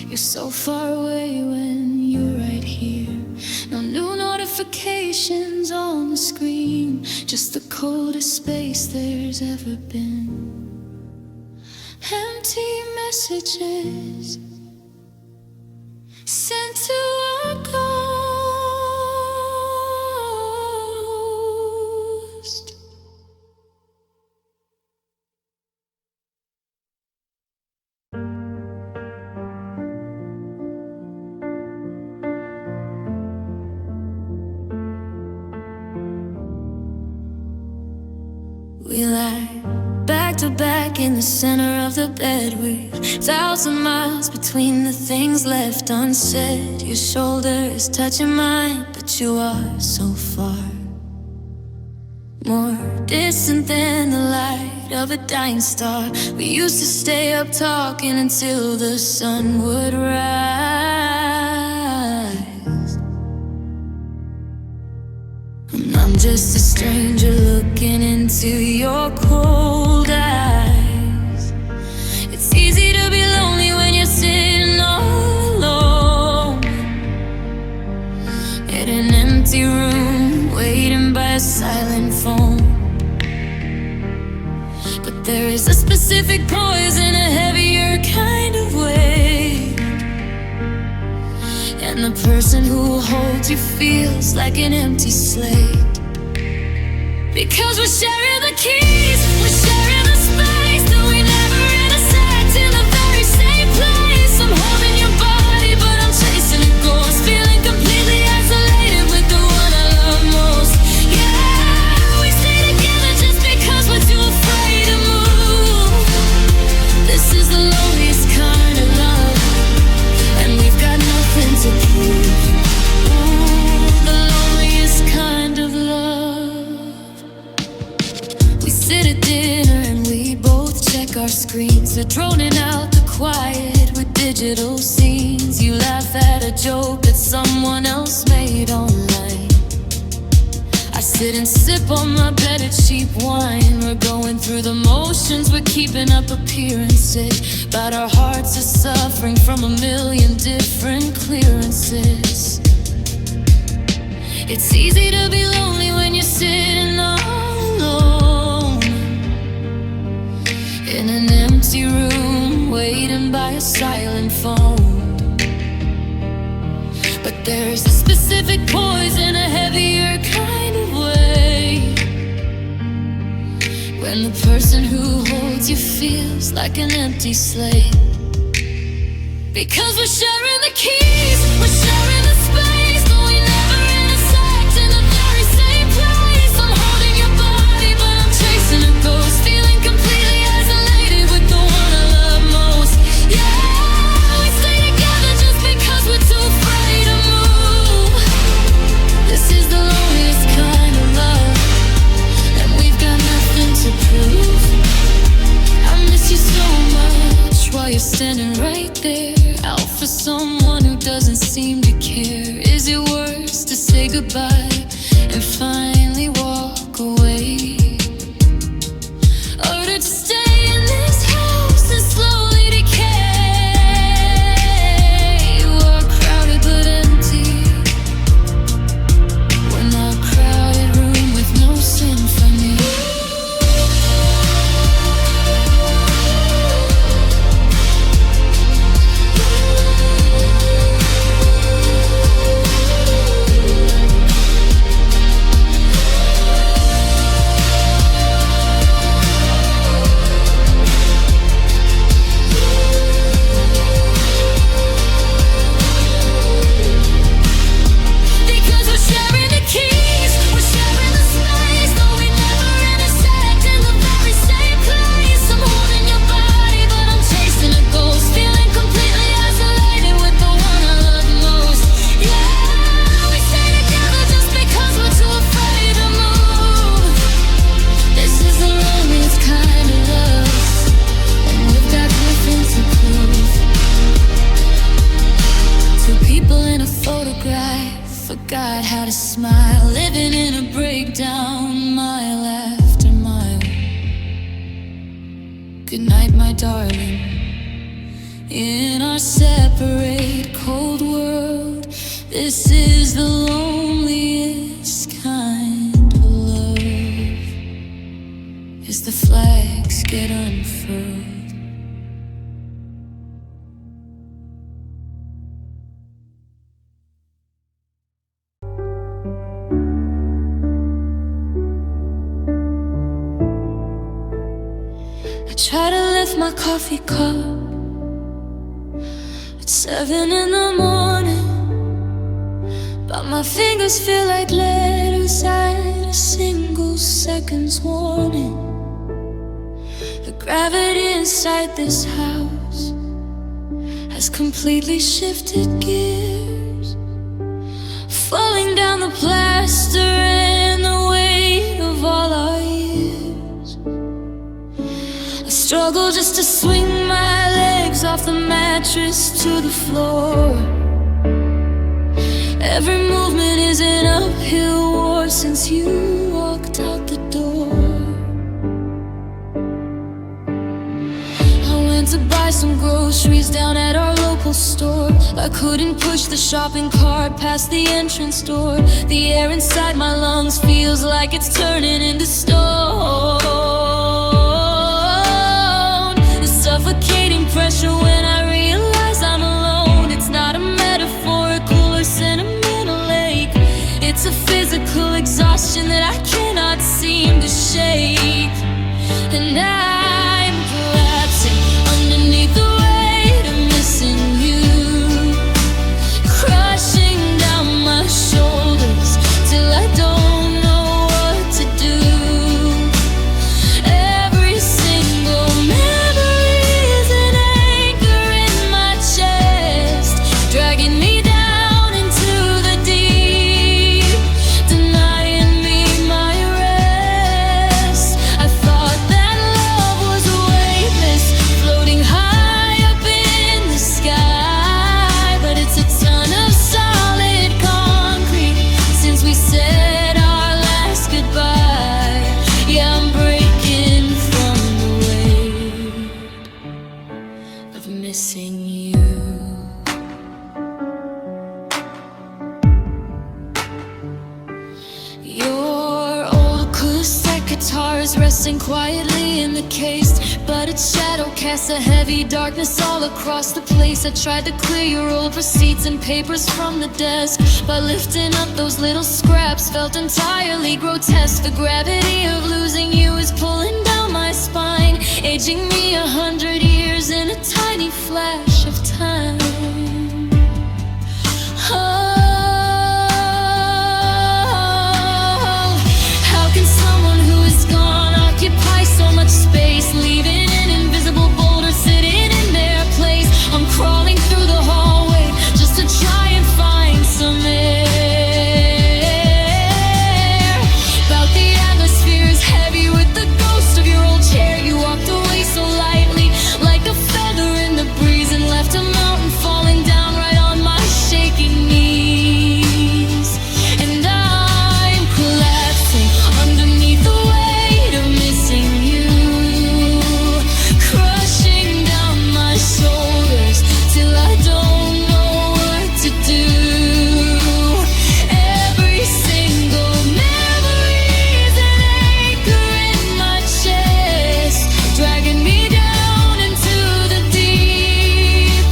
You're so far away when you're right here. No new notifications on the screen, just the coldest space there's ever been. Empty messages sent to a ghost. We lie back to back in the center of the bed, with 1,000 miles between the things left unsaid. Your shoulder is touching mine, but you are so far, more distant than the light of a dying star. We used to stay up talking until the sun would rise, and I'm just a stranger looking into your cold eyes. It's easy to be lonely when you're sitting all alone in an empty room, waiting by a silent phone. But there is a specific poison, a heavier kind of way, and the person who holds you feels like an empty slate. Because we're sharing the keys, we're sharing the space that we never intersect in the very same place. I'm holding your body, but I'm chasing a ghost, feeling completely isolated with the one I love most. Yeah, we stay together just because we're too afraid to move. This is the loneliest kind of love, and we've got nothing to prove. The loneliest kind of love. Sit at dinner and we both check our screens. They're droning out the quiet with digital scenes. You laugh at a joke that someone else made online. I sit and sip on my better cheap wine. We're going through the motions, we're keeping up appearances, but our hearts are suffering from a million different clearances. It's easy to be lonely when you're sitting all alone by a silent phone. But there's a specific poison, a heavier kind of way, when the person who holds you feels like an empty slate. Because we're sharing the keys, we're sharing the space, but we never intersect in the very same place. I'm holding your body, but I'm chasing a ghost, feeling completely isolated with the one I love most. Yeah, we stay together just because we're too afraid to move. This is the loneliest kind of love, and we've got nothing to prove. I miss you so much while you're standing right there, out for someone who doesn't seem to care. Is it worse to say goodbye and finally walk away, or to stay in this house and slowly decay? We're crowded but empty. We're not a crowded room with no symphony. Forgot how to smile, living in a breakdown, mile after mile. Good night, my darling. In our separate cold world, this is the loneliest kind of love, as the flags get unfurled. I try to lift my coffee cup at 7 in the morning, but my fingers feel like letters at a single second's warning. The gravity inside this house has completely shifted gears, falling down the plaster and the weight of all our years. I struggle just to swing my legs off the mattress to the floor. Every movement is an uphill war since you walked out the door. I went to buy some groceries down at our local store. I couldn't push the shopping cart past the entrance door. The air inside my lungs feels like it's turning into stone. The suffocating pressure when I realize I'm alone. It's not a metaphorical or sentimental ache. It's a physical exhaustion that I cannot seem to shake. And I'm collapsing underneath the weight of missing you, crushing down my shoulders till I don't know what to do. Every single memory is an anchor in my chest, dragging me down into the deep, denying me my rest. I thought that love is resting quietly in the case, but its shadow casts a heavy darkness all across the place. I tried to clear your old receipts and papers from the desk, but lifting up those little scraps felt entirely grotesque. The gravity of losing you is pulling down my spine, aging me 100 years in a tiny flash of time. Oh, how can someone who is gone occupy so much space, leaving an invisible boulder sitting in their place? I'm crawling through the hallway just to try and find some air. About the atmosphere is heavy with the ghost of your old chair. You walked away so lightly, like a feather in the breeze, and left a mountain falling down right on my shaking knees. And I'm collapsing underneath the weight of missing you, crushing down my shoulders till I don't know what to do. Every single memory is an anchor in my chest, dragging me down into the deep,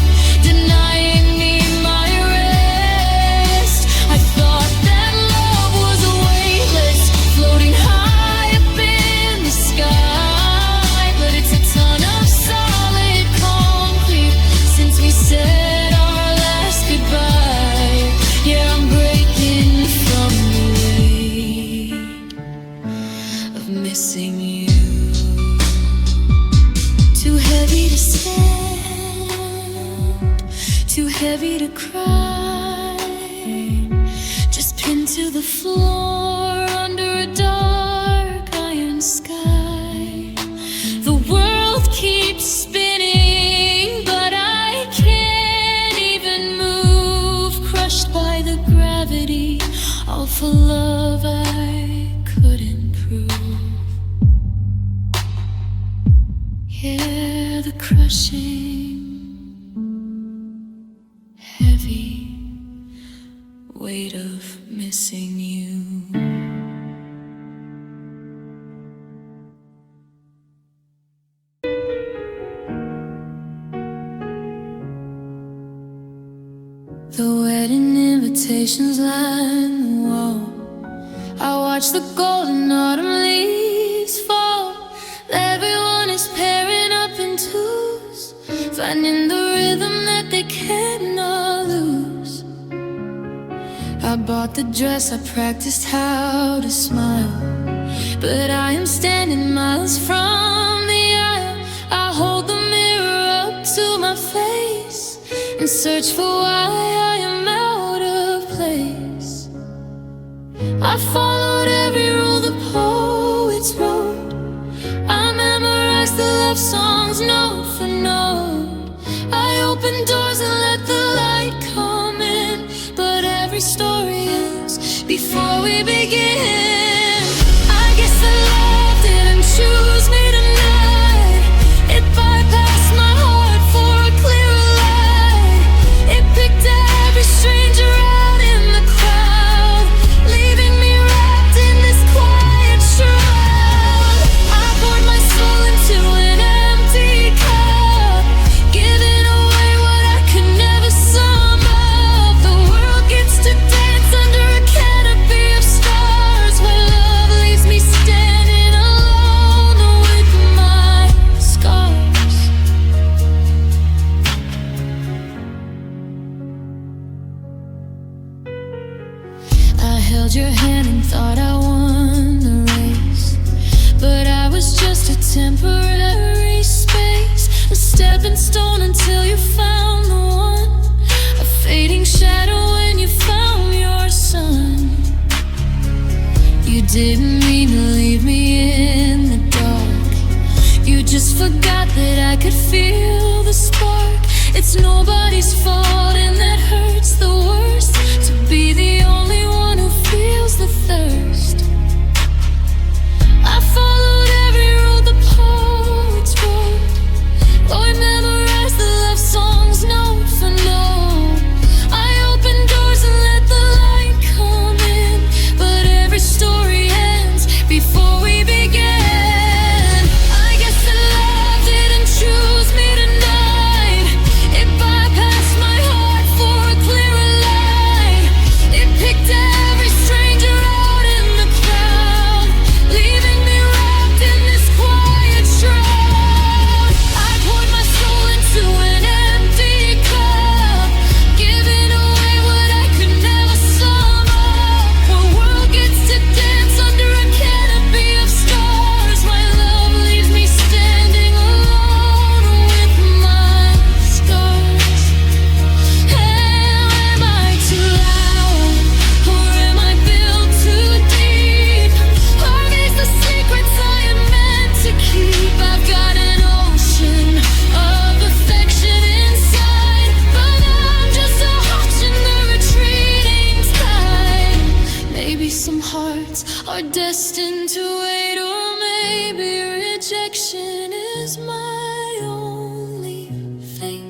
denying me my rest. I thought that love was weightless, floating high up in the sky, but it's a ton of solid concrete since we said our last goodbye. Yeah, I'm breaking from the weight of missing you. Too heavy to stand, too heavy to cry, just pinned to the floor under a dark iron sky. The world keeps spinning, but I can't even move, crushed by the gravity, all for love I couldn't prove. Yeah, the crushing, heavy weight of missing you. The wedding invitations line the wall. I watch the golden autumn leaves fall. Everyone is pairing up in twos, finding the rhythm that they cannot lose. I bought the dress, I practiced how to smile, but I am standing miles from the aisle. I hold the mirror up to my face and search for why I am out of place. I followed every rule the poets wrote. I memorized the love songs note for note. I opened doors and let the light come in, but every story ends before we begin. I guess the love didn't choose me tonight. It bypassed my heart for a clearer light. It picked every stranger out in the crowd, leaving me wrapped in this quiet shroud. I poured my soul into an empty cup, giving away what I could never sum up. The world gets to dance under a canopy of stars, where love leaves me standing alone with my scars. I held your hand and thought I won the race, but I was just a temporary space, a stepping stone until you found the one, a fading shadow when you found your sun. You didn't mean to leave me in the dark, you just forgot that I could feel the spark. It's nobody's fault and that hurts the worst, to be the only one who feels the thirst. I followed every rule the poets wrote. Oh, I memorized the love songs note for note. I opened doors and let the light come in, but every story ends before we begin. rejection is my only fate.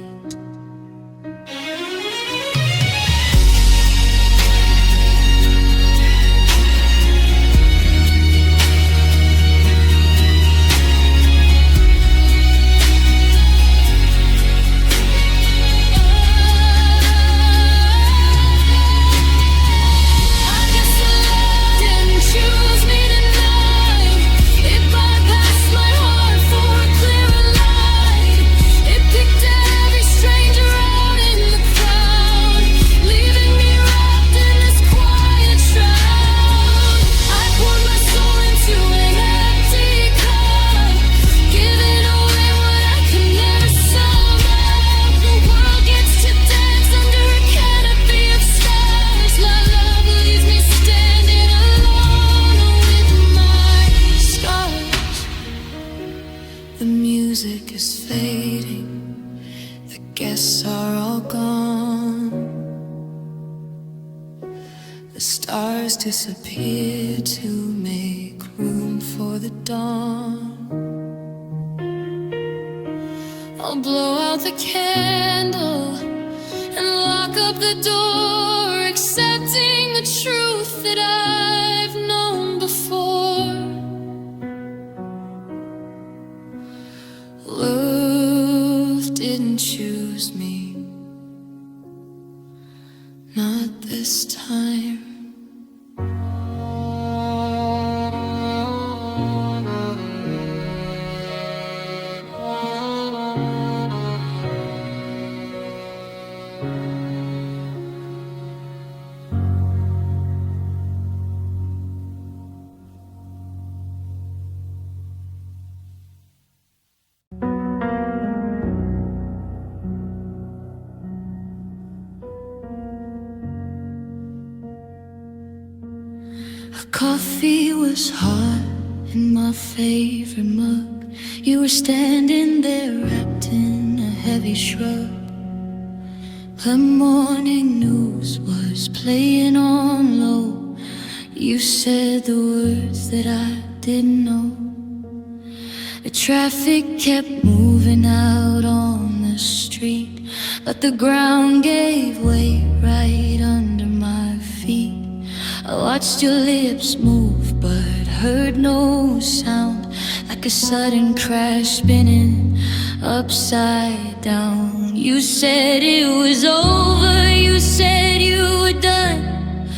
The music is fading, the guests are all gone. The stars disappear to make room for the dawn. I'll blow out the candle and lock up the door, accepting the truth that I've known before. Love didn't choose me, not this time. Coffee was hot in my favorite mug. You were standing there wrapped in a heavy shrug. The morning news was playing on low. You said the words that I didn't know. The traffic kept moving out on the street, but the ground gave way right under my feet. I watched your lips move but heard no sound, like a sudden crash spinning upside down. You said it was over, you said you were done.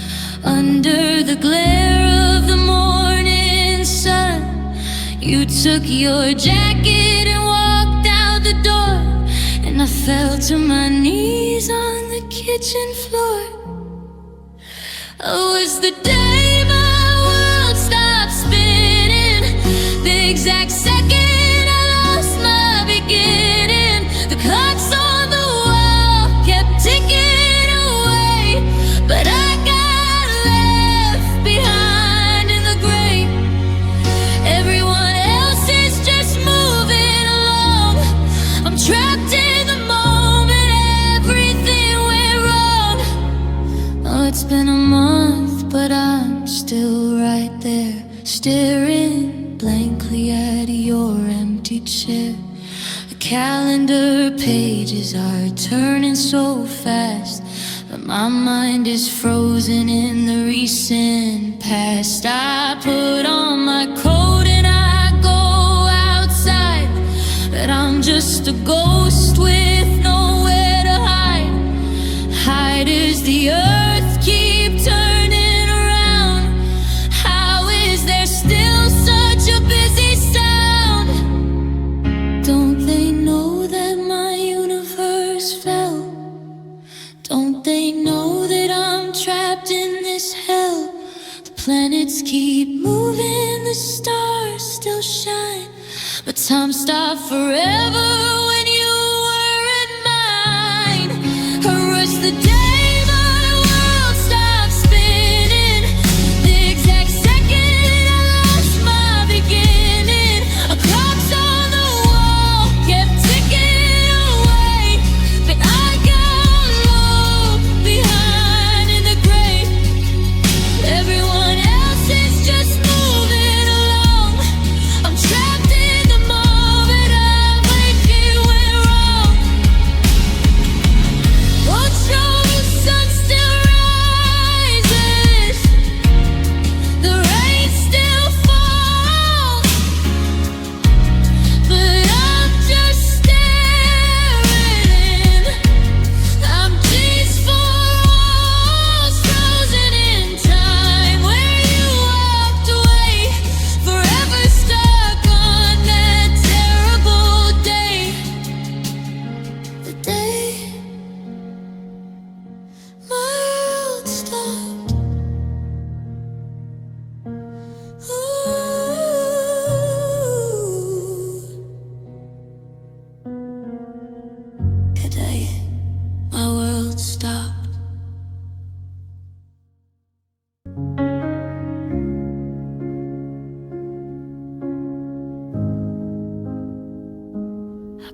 Under the glare of the morning sun, you took your jacket and walked out the door, and I fell to my knees on the kitchen floor. Oh, was the day my world stopped spinning, the exact second I lost my beginning. The clocks on the wall kept ticking away, but I got left behind in the grave. Everyone else is just moving along. I'm trapped in the moment, everything went wrong. Oh, it's been a month, but I'm still right there, staring blankly at your empty chair. The calendar pages are turning so fast, but my mind is frozen in the recent past. I put on my coat and I go outside, but I'm just a ghost with nowhere to hide. Hide as the earth keep turning around. How is there still such a busy sound? Don't they know that my universe fell? Don't they know that I'm trapped in this hell? The planets keep moving, the stars still shine, but time stopped forever when you weren't mine. Or was the day my world stopped spinning, the exact second I lost my beginning. A clock's on the wall kept ticking away, but I got left behind in the grave. Everyone else is just moving along. I'm trapped in the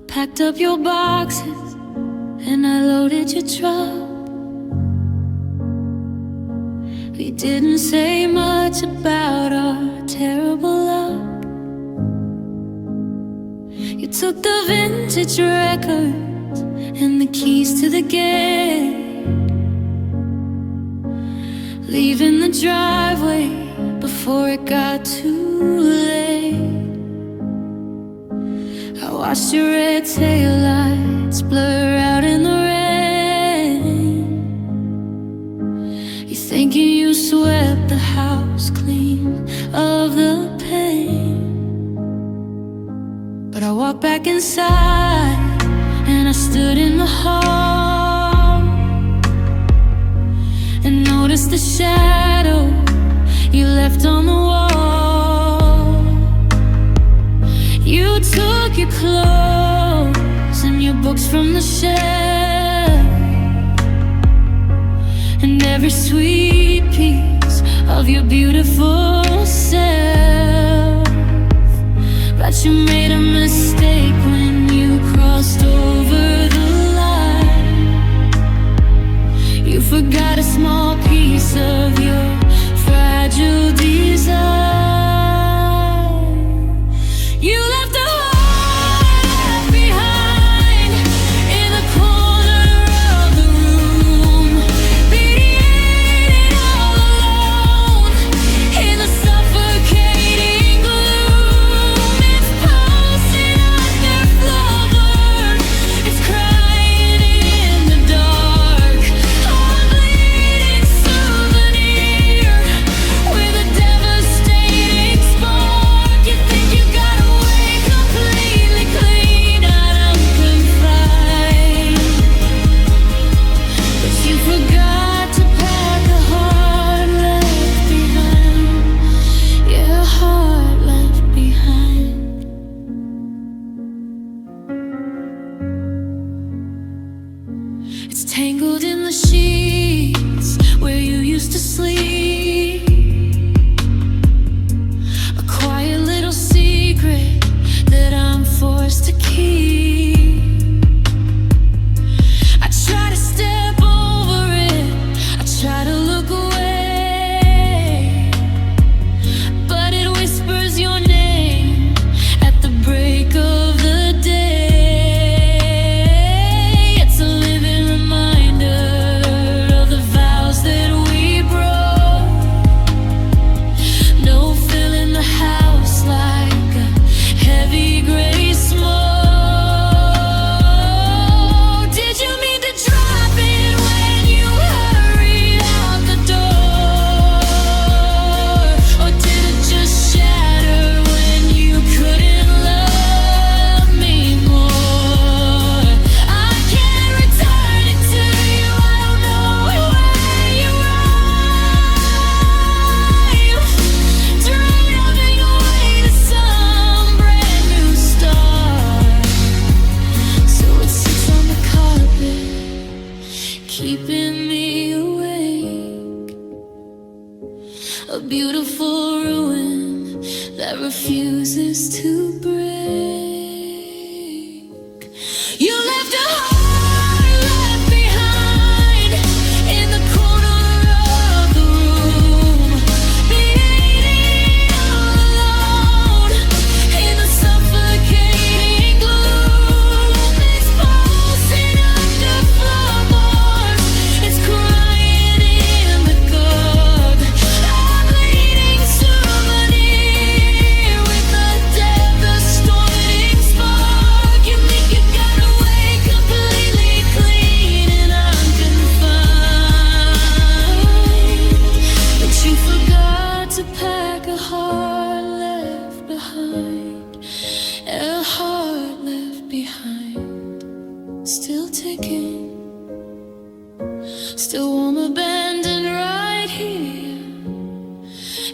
Packed up your boxes and I loaded your truck. We didn't say much about our terrible luck. You took the vintage records and the keys to the gate, leaving the driveway before it got too late. I watched your red taillights blur out in the rain. You thinking you swept the house clean of the pain. But I walked back inside and I stood in the hall and noticed the shadow you left on the wall. You took your clothes and your books from the shelf, and every sweet piece of your beautiful self. But you made a mistake when you crossed over the line. You forgot a small piece of your fragile desire. You left a heart behind in the corner of the room, beating all alone in the suffocating gloom. It's pulsing under floorboards, it's crying in the dark. A bleeding souvenir with a devastating spark. You think you got away completely clean and unconfined, but you forgot to pack a heart left behind. Yeah, a heart left behind. It's tangled in the sheets where you used to sleep. A quiet little secret that I'm forced to keep. I try to step over it, I try to look away, but it whispers your name at the break of the day. It's a living reminder of the vows that we broke. No filling the house like a heavy gray smoke. Did you mean to drop it when you hurried out the door? Or did it just shatter when you couldn't love me more? I can't return it to you, I don't know where you arrive. Driving away to some brand new start. So it sits on the carpet, keeping me awake. A beautiful ruin that refuses to break. You left a heart left behind in the corner of the room, beating all alone in the suffocating gloom. It's pulsing under floorboards, it's crying in the dark. A bleeding souvenir with a devastating spark. You think you got away completely clean and unconfined, but you forgot to pack a heart left behind. A heart left behind, still ticking, still warm, abandoned right here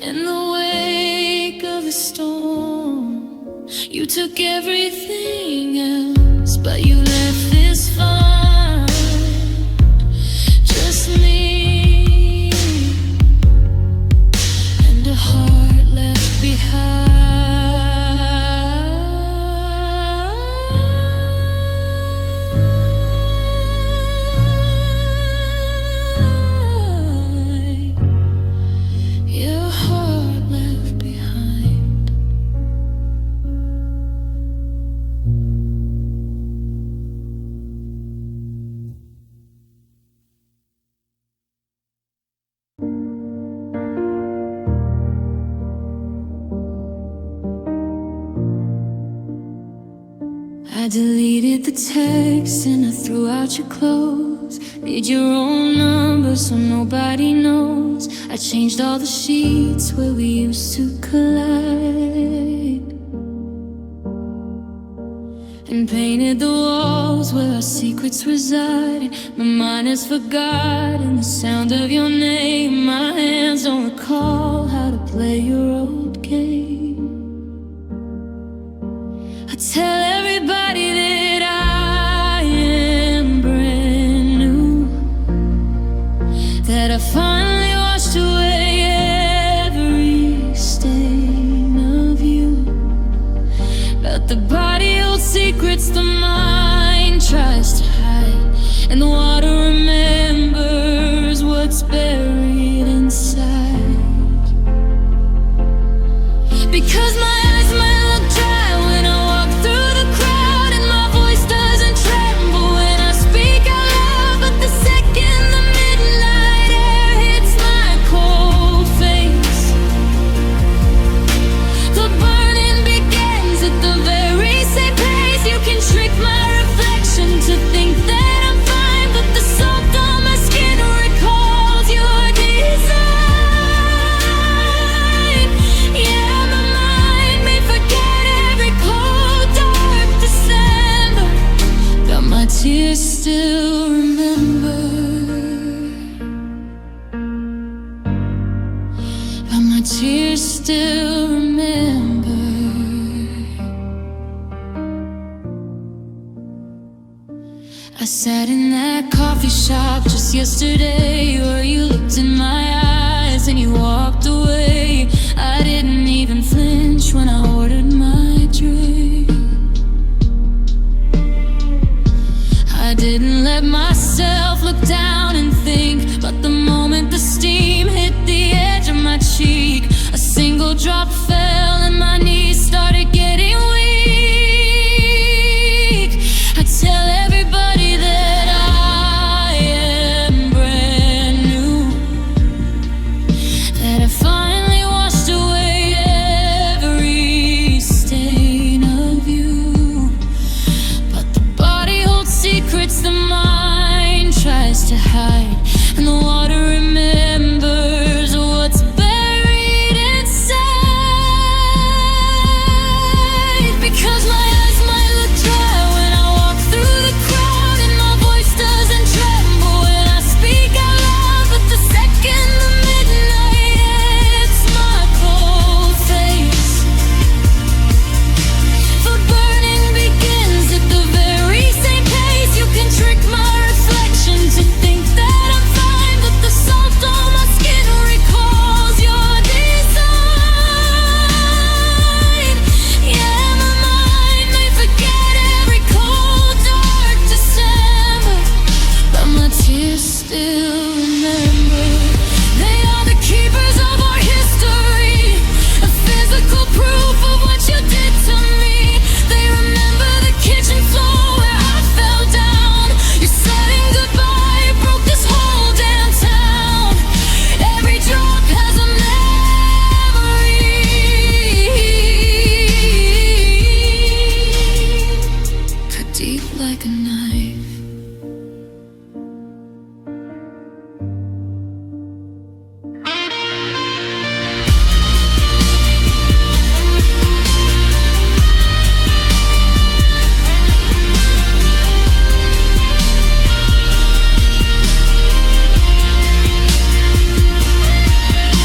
in the wake of the storm. You took everything else, but you left this fine. Just me and a heart left behind. I deleted the text and I threw out your clothes. Made your own number so nobody knows. I changed all the sheets where we used to collide, and painted the walls where our secrets reside. My mind has forgotten the sound of your name. My hands don't recall how to play your old game. I tell everybody that I am brand new, that I finally washed away every stain of you. But the body holds secrets the mind tries to hide, and the water remembers what's buried inside. Because my eyes might look dry when I walk through the crowd, and my voice doesn't tremble when I speak out loud. But the second the midnight air hits my cold face, the burning begins at the very same place. You can trick my reflection to think that I'm fine, but the salt on my skin recalls your design. Yeah, my mind may forget every cold, dark December, but my tears still remember. But my tears still remember. I sat in that coffee shop just yesterday, where you looked in my eyes and you walked away. I didn't even flinch when I ordered my drink. I didn't let myself look down and think, but the moment the steam hit the edge of my cheek, a single drop fell and my knees started getting weak. I tell everybody that I am brand new, that I finally washed away every stain of you. But the body holds secrets the mind tries to hide, and the water remembers what's buried inside. Because my eyes might look dry when I walk through the crowd, and my voice doesn't tremble when I speak out loud. But the second the midnight hits my cold face, the burning begins at the very same place. You can trick my reflection to think that I'm fine, but the salt on my skin recalls your design. Yeah, my mind may forget every cold, dark December, but my tears still remember. They are the keepers of our history, a physical proof of what you did to me. They remember the kitchen floor where I fell down. Your sudden goodbye broke this whole damn town. Every drop has a memory, cut deep like a knife.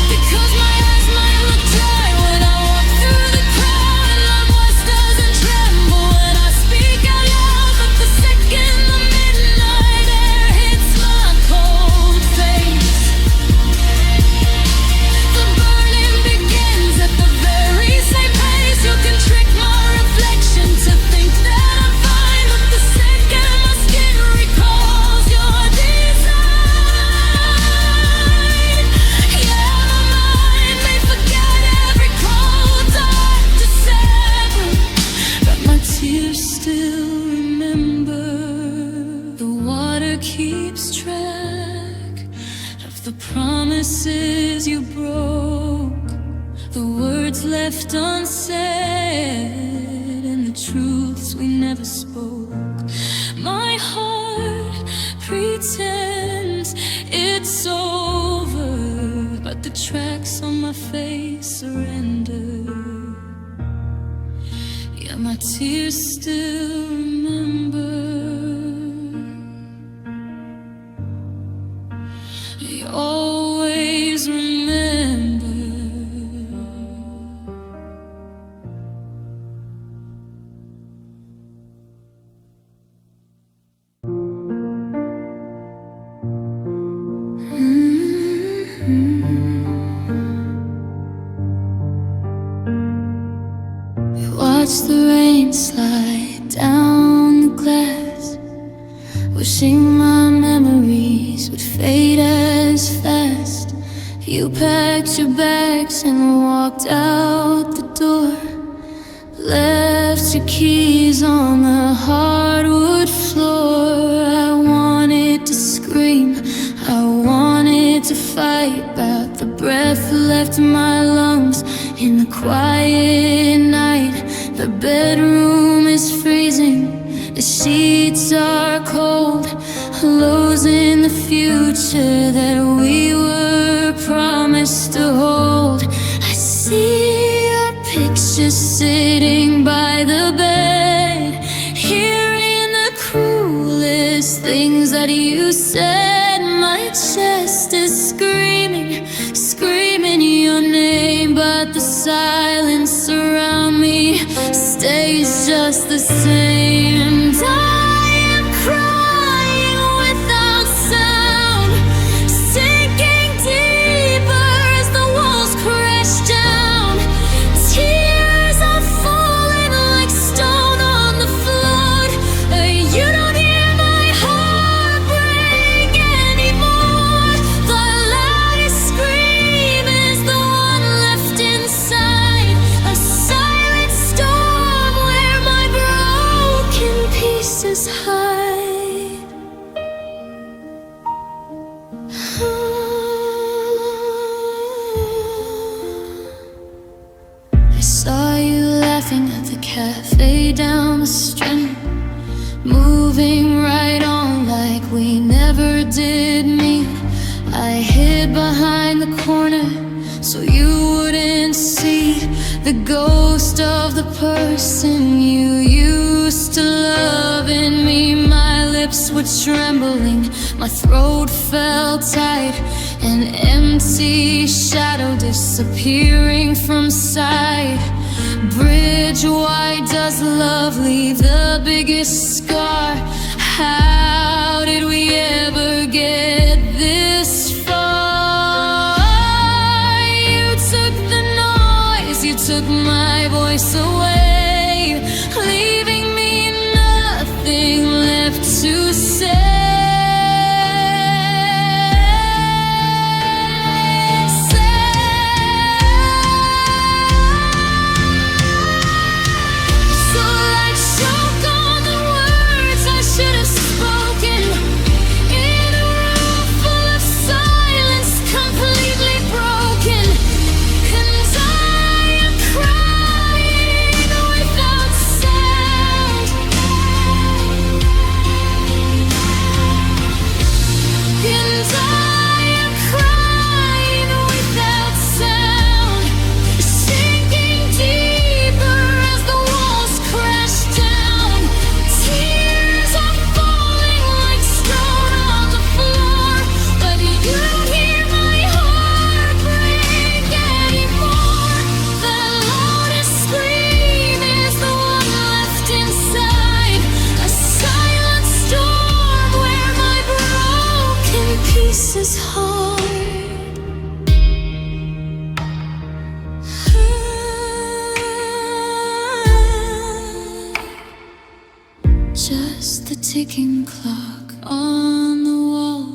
Because my eyes might look dry when I walk through the crowd, and my voice doesn't tremble when I speak out loud. But the second the midnight air hits my cold face, the burning begins at the very same place. You can trick my reflection to think that I'm fine, but the second my skin recalls your design. Yeah, my mind may forget every cold, dark December, but my tears still remember. The water keeps track of the promises you broke, the words left unsaid, and the truths we never spoke. spoke. My heart pretends it's over, but the tracks on my face surrender. Yeah, my tears still remember. You always remember. Watch the rain slide down the glass, wishing my memories would fade as fast. You packed your bags and walked out the door, left your keys on the hardwood floor. I wanted to scream, I wanted to fight, but the breath left my lungs in the quiet night. The bedroom is freezing, the sheets are cold, losing the future that we were promised to hold. I see your picture sitting by the bed, hearing the cruelest things that you said. My chest is screaming, screaming your name, but the silence around me stays just the same. And I am crying without sound, sinking deeper as the walls crash down. Tears are falling like stone on the floor. You don't hear my heart break anymore. The loudest scream is the one left inside, a silent storm where my broken pieces hide. I saw you laughing at the cafe down the street, moving right on like we never did meet. I hid behind the corner so you wouldn't see the ghost of the person you used to love in me. My lips were trembling, my throat felt tight, an empty shadow disappearing from sight. Bridge, why does love leave the biggest scar? How did we ever get this far? You took the noise, you took my voice away, leaving me nothing left to say. Is hard. Just the ticking clock on the wall,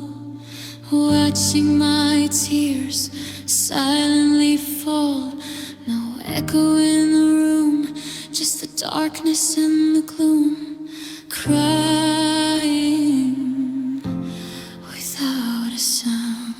watching my tears silently fall. No echo in the room, just the darkness and the gloom, crying without a sound.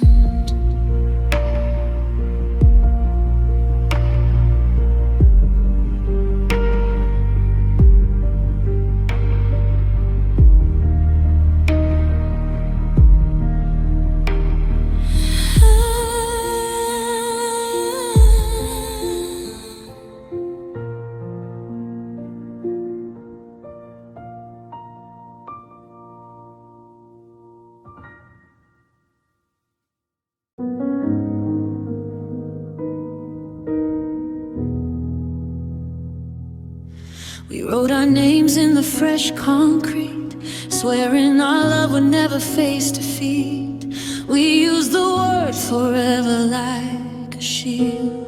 We wrote our names in the fresh concrete, swearing our love would never face defeat. We used the word forever like a shield,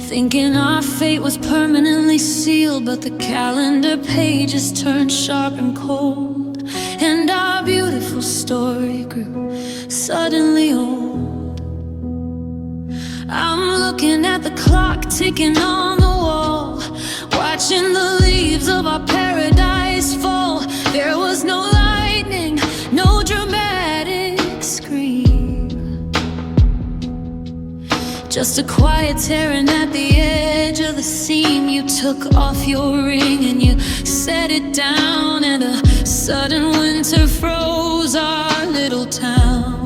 thinking our fate was permanently sealed. But the calendar pages turned sharp and cold, and our beautiful story grew suddenly old. I'm looking at the clock ticking on the wall, watching the leaves of our paradise fall. There was no lightning, no dramatic scream, just a quiet tearing at the edge of the seam. You took off your ring and you set it down, and a sudden winter froze our little town.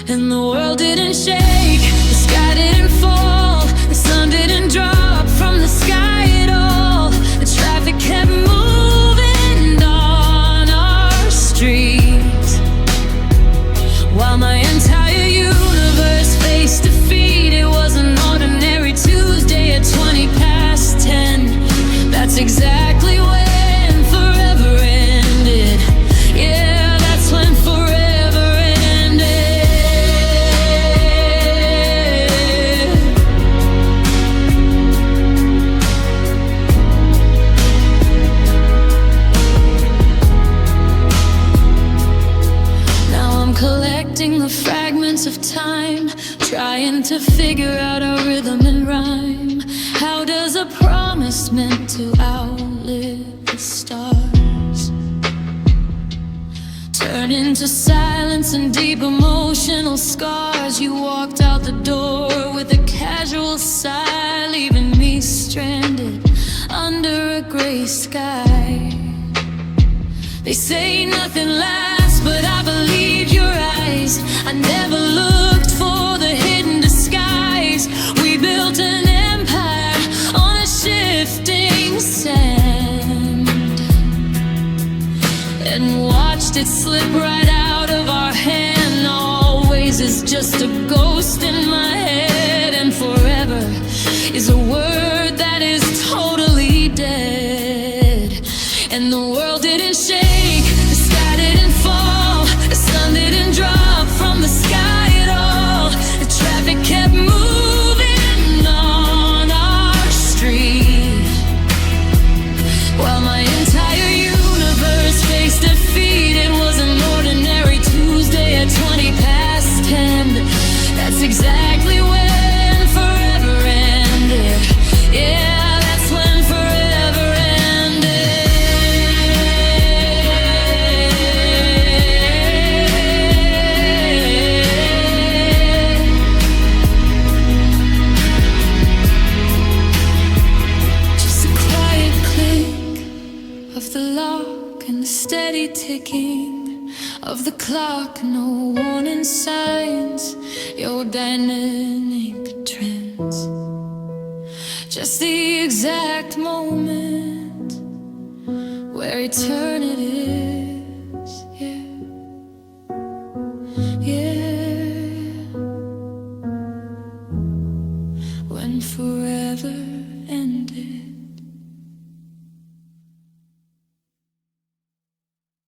And the world didn't shake, the sky didn't fall, the sun didn't drop from the sky at all. The traffic kept moving on our streets, while my entire universe faced defeat. It was an ordinary Tuesday at 20 past 10. That's exactly when forever ended. Yeah, that's when forever ended. Now I'm collecting the fragments of time, trying to figure out our rhythm and rhyme. How does a promise meant to outlive the stars turn into silence and deep emotional scars? You walked out the door with a casual sigh, leaving me stranded under a gray sky. They say nothing lasts, but I believe your eyes. I never looked for the hidden disguise. We built an empire on a shifting sand, and watched it slip right out of our hand. Always is just a ghost in my head, and forever is a word that is totally dead. And the world didn't shake, the sky didn't fall, the sun didn't drop from the sky at all. The traffic kept moving on our street, while my entire universe faced defeat. It was an ordinary Tuesday at 20 past 10. That's exactly when forever ended. Yeah, that's when forever ended. Just a quiet click of the lock and the steady ticking of the clock. No warning signs, your dynamic trends, just the exact moment where eternity is. Yeah, yeah.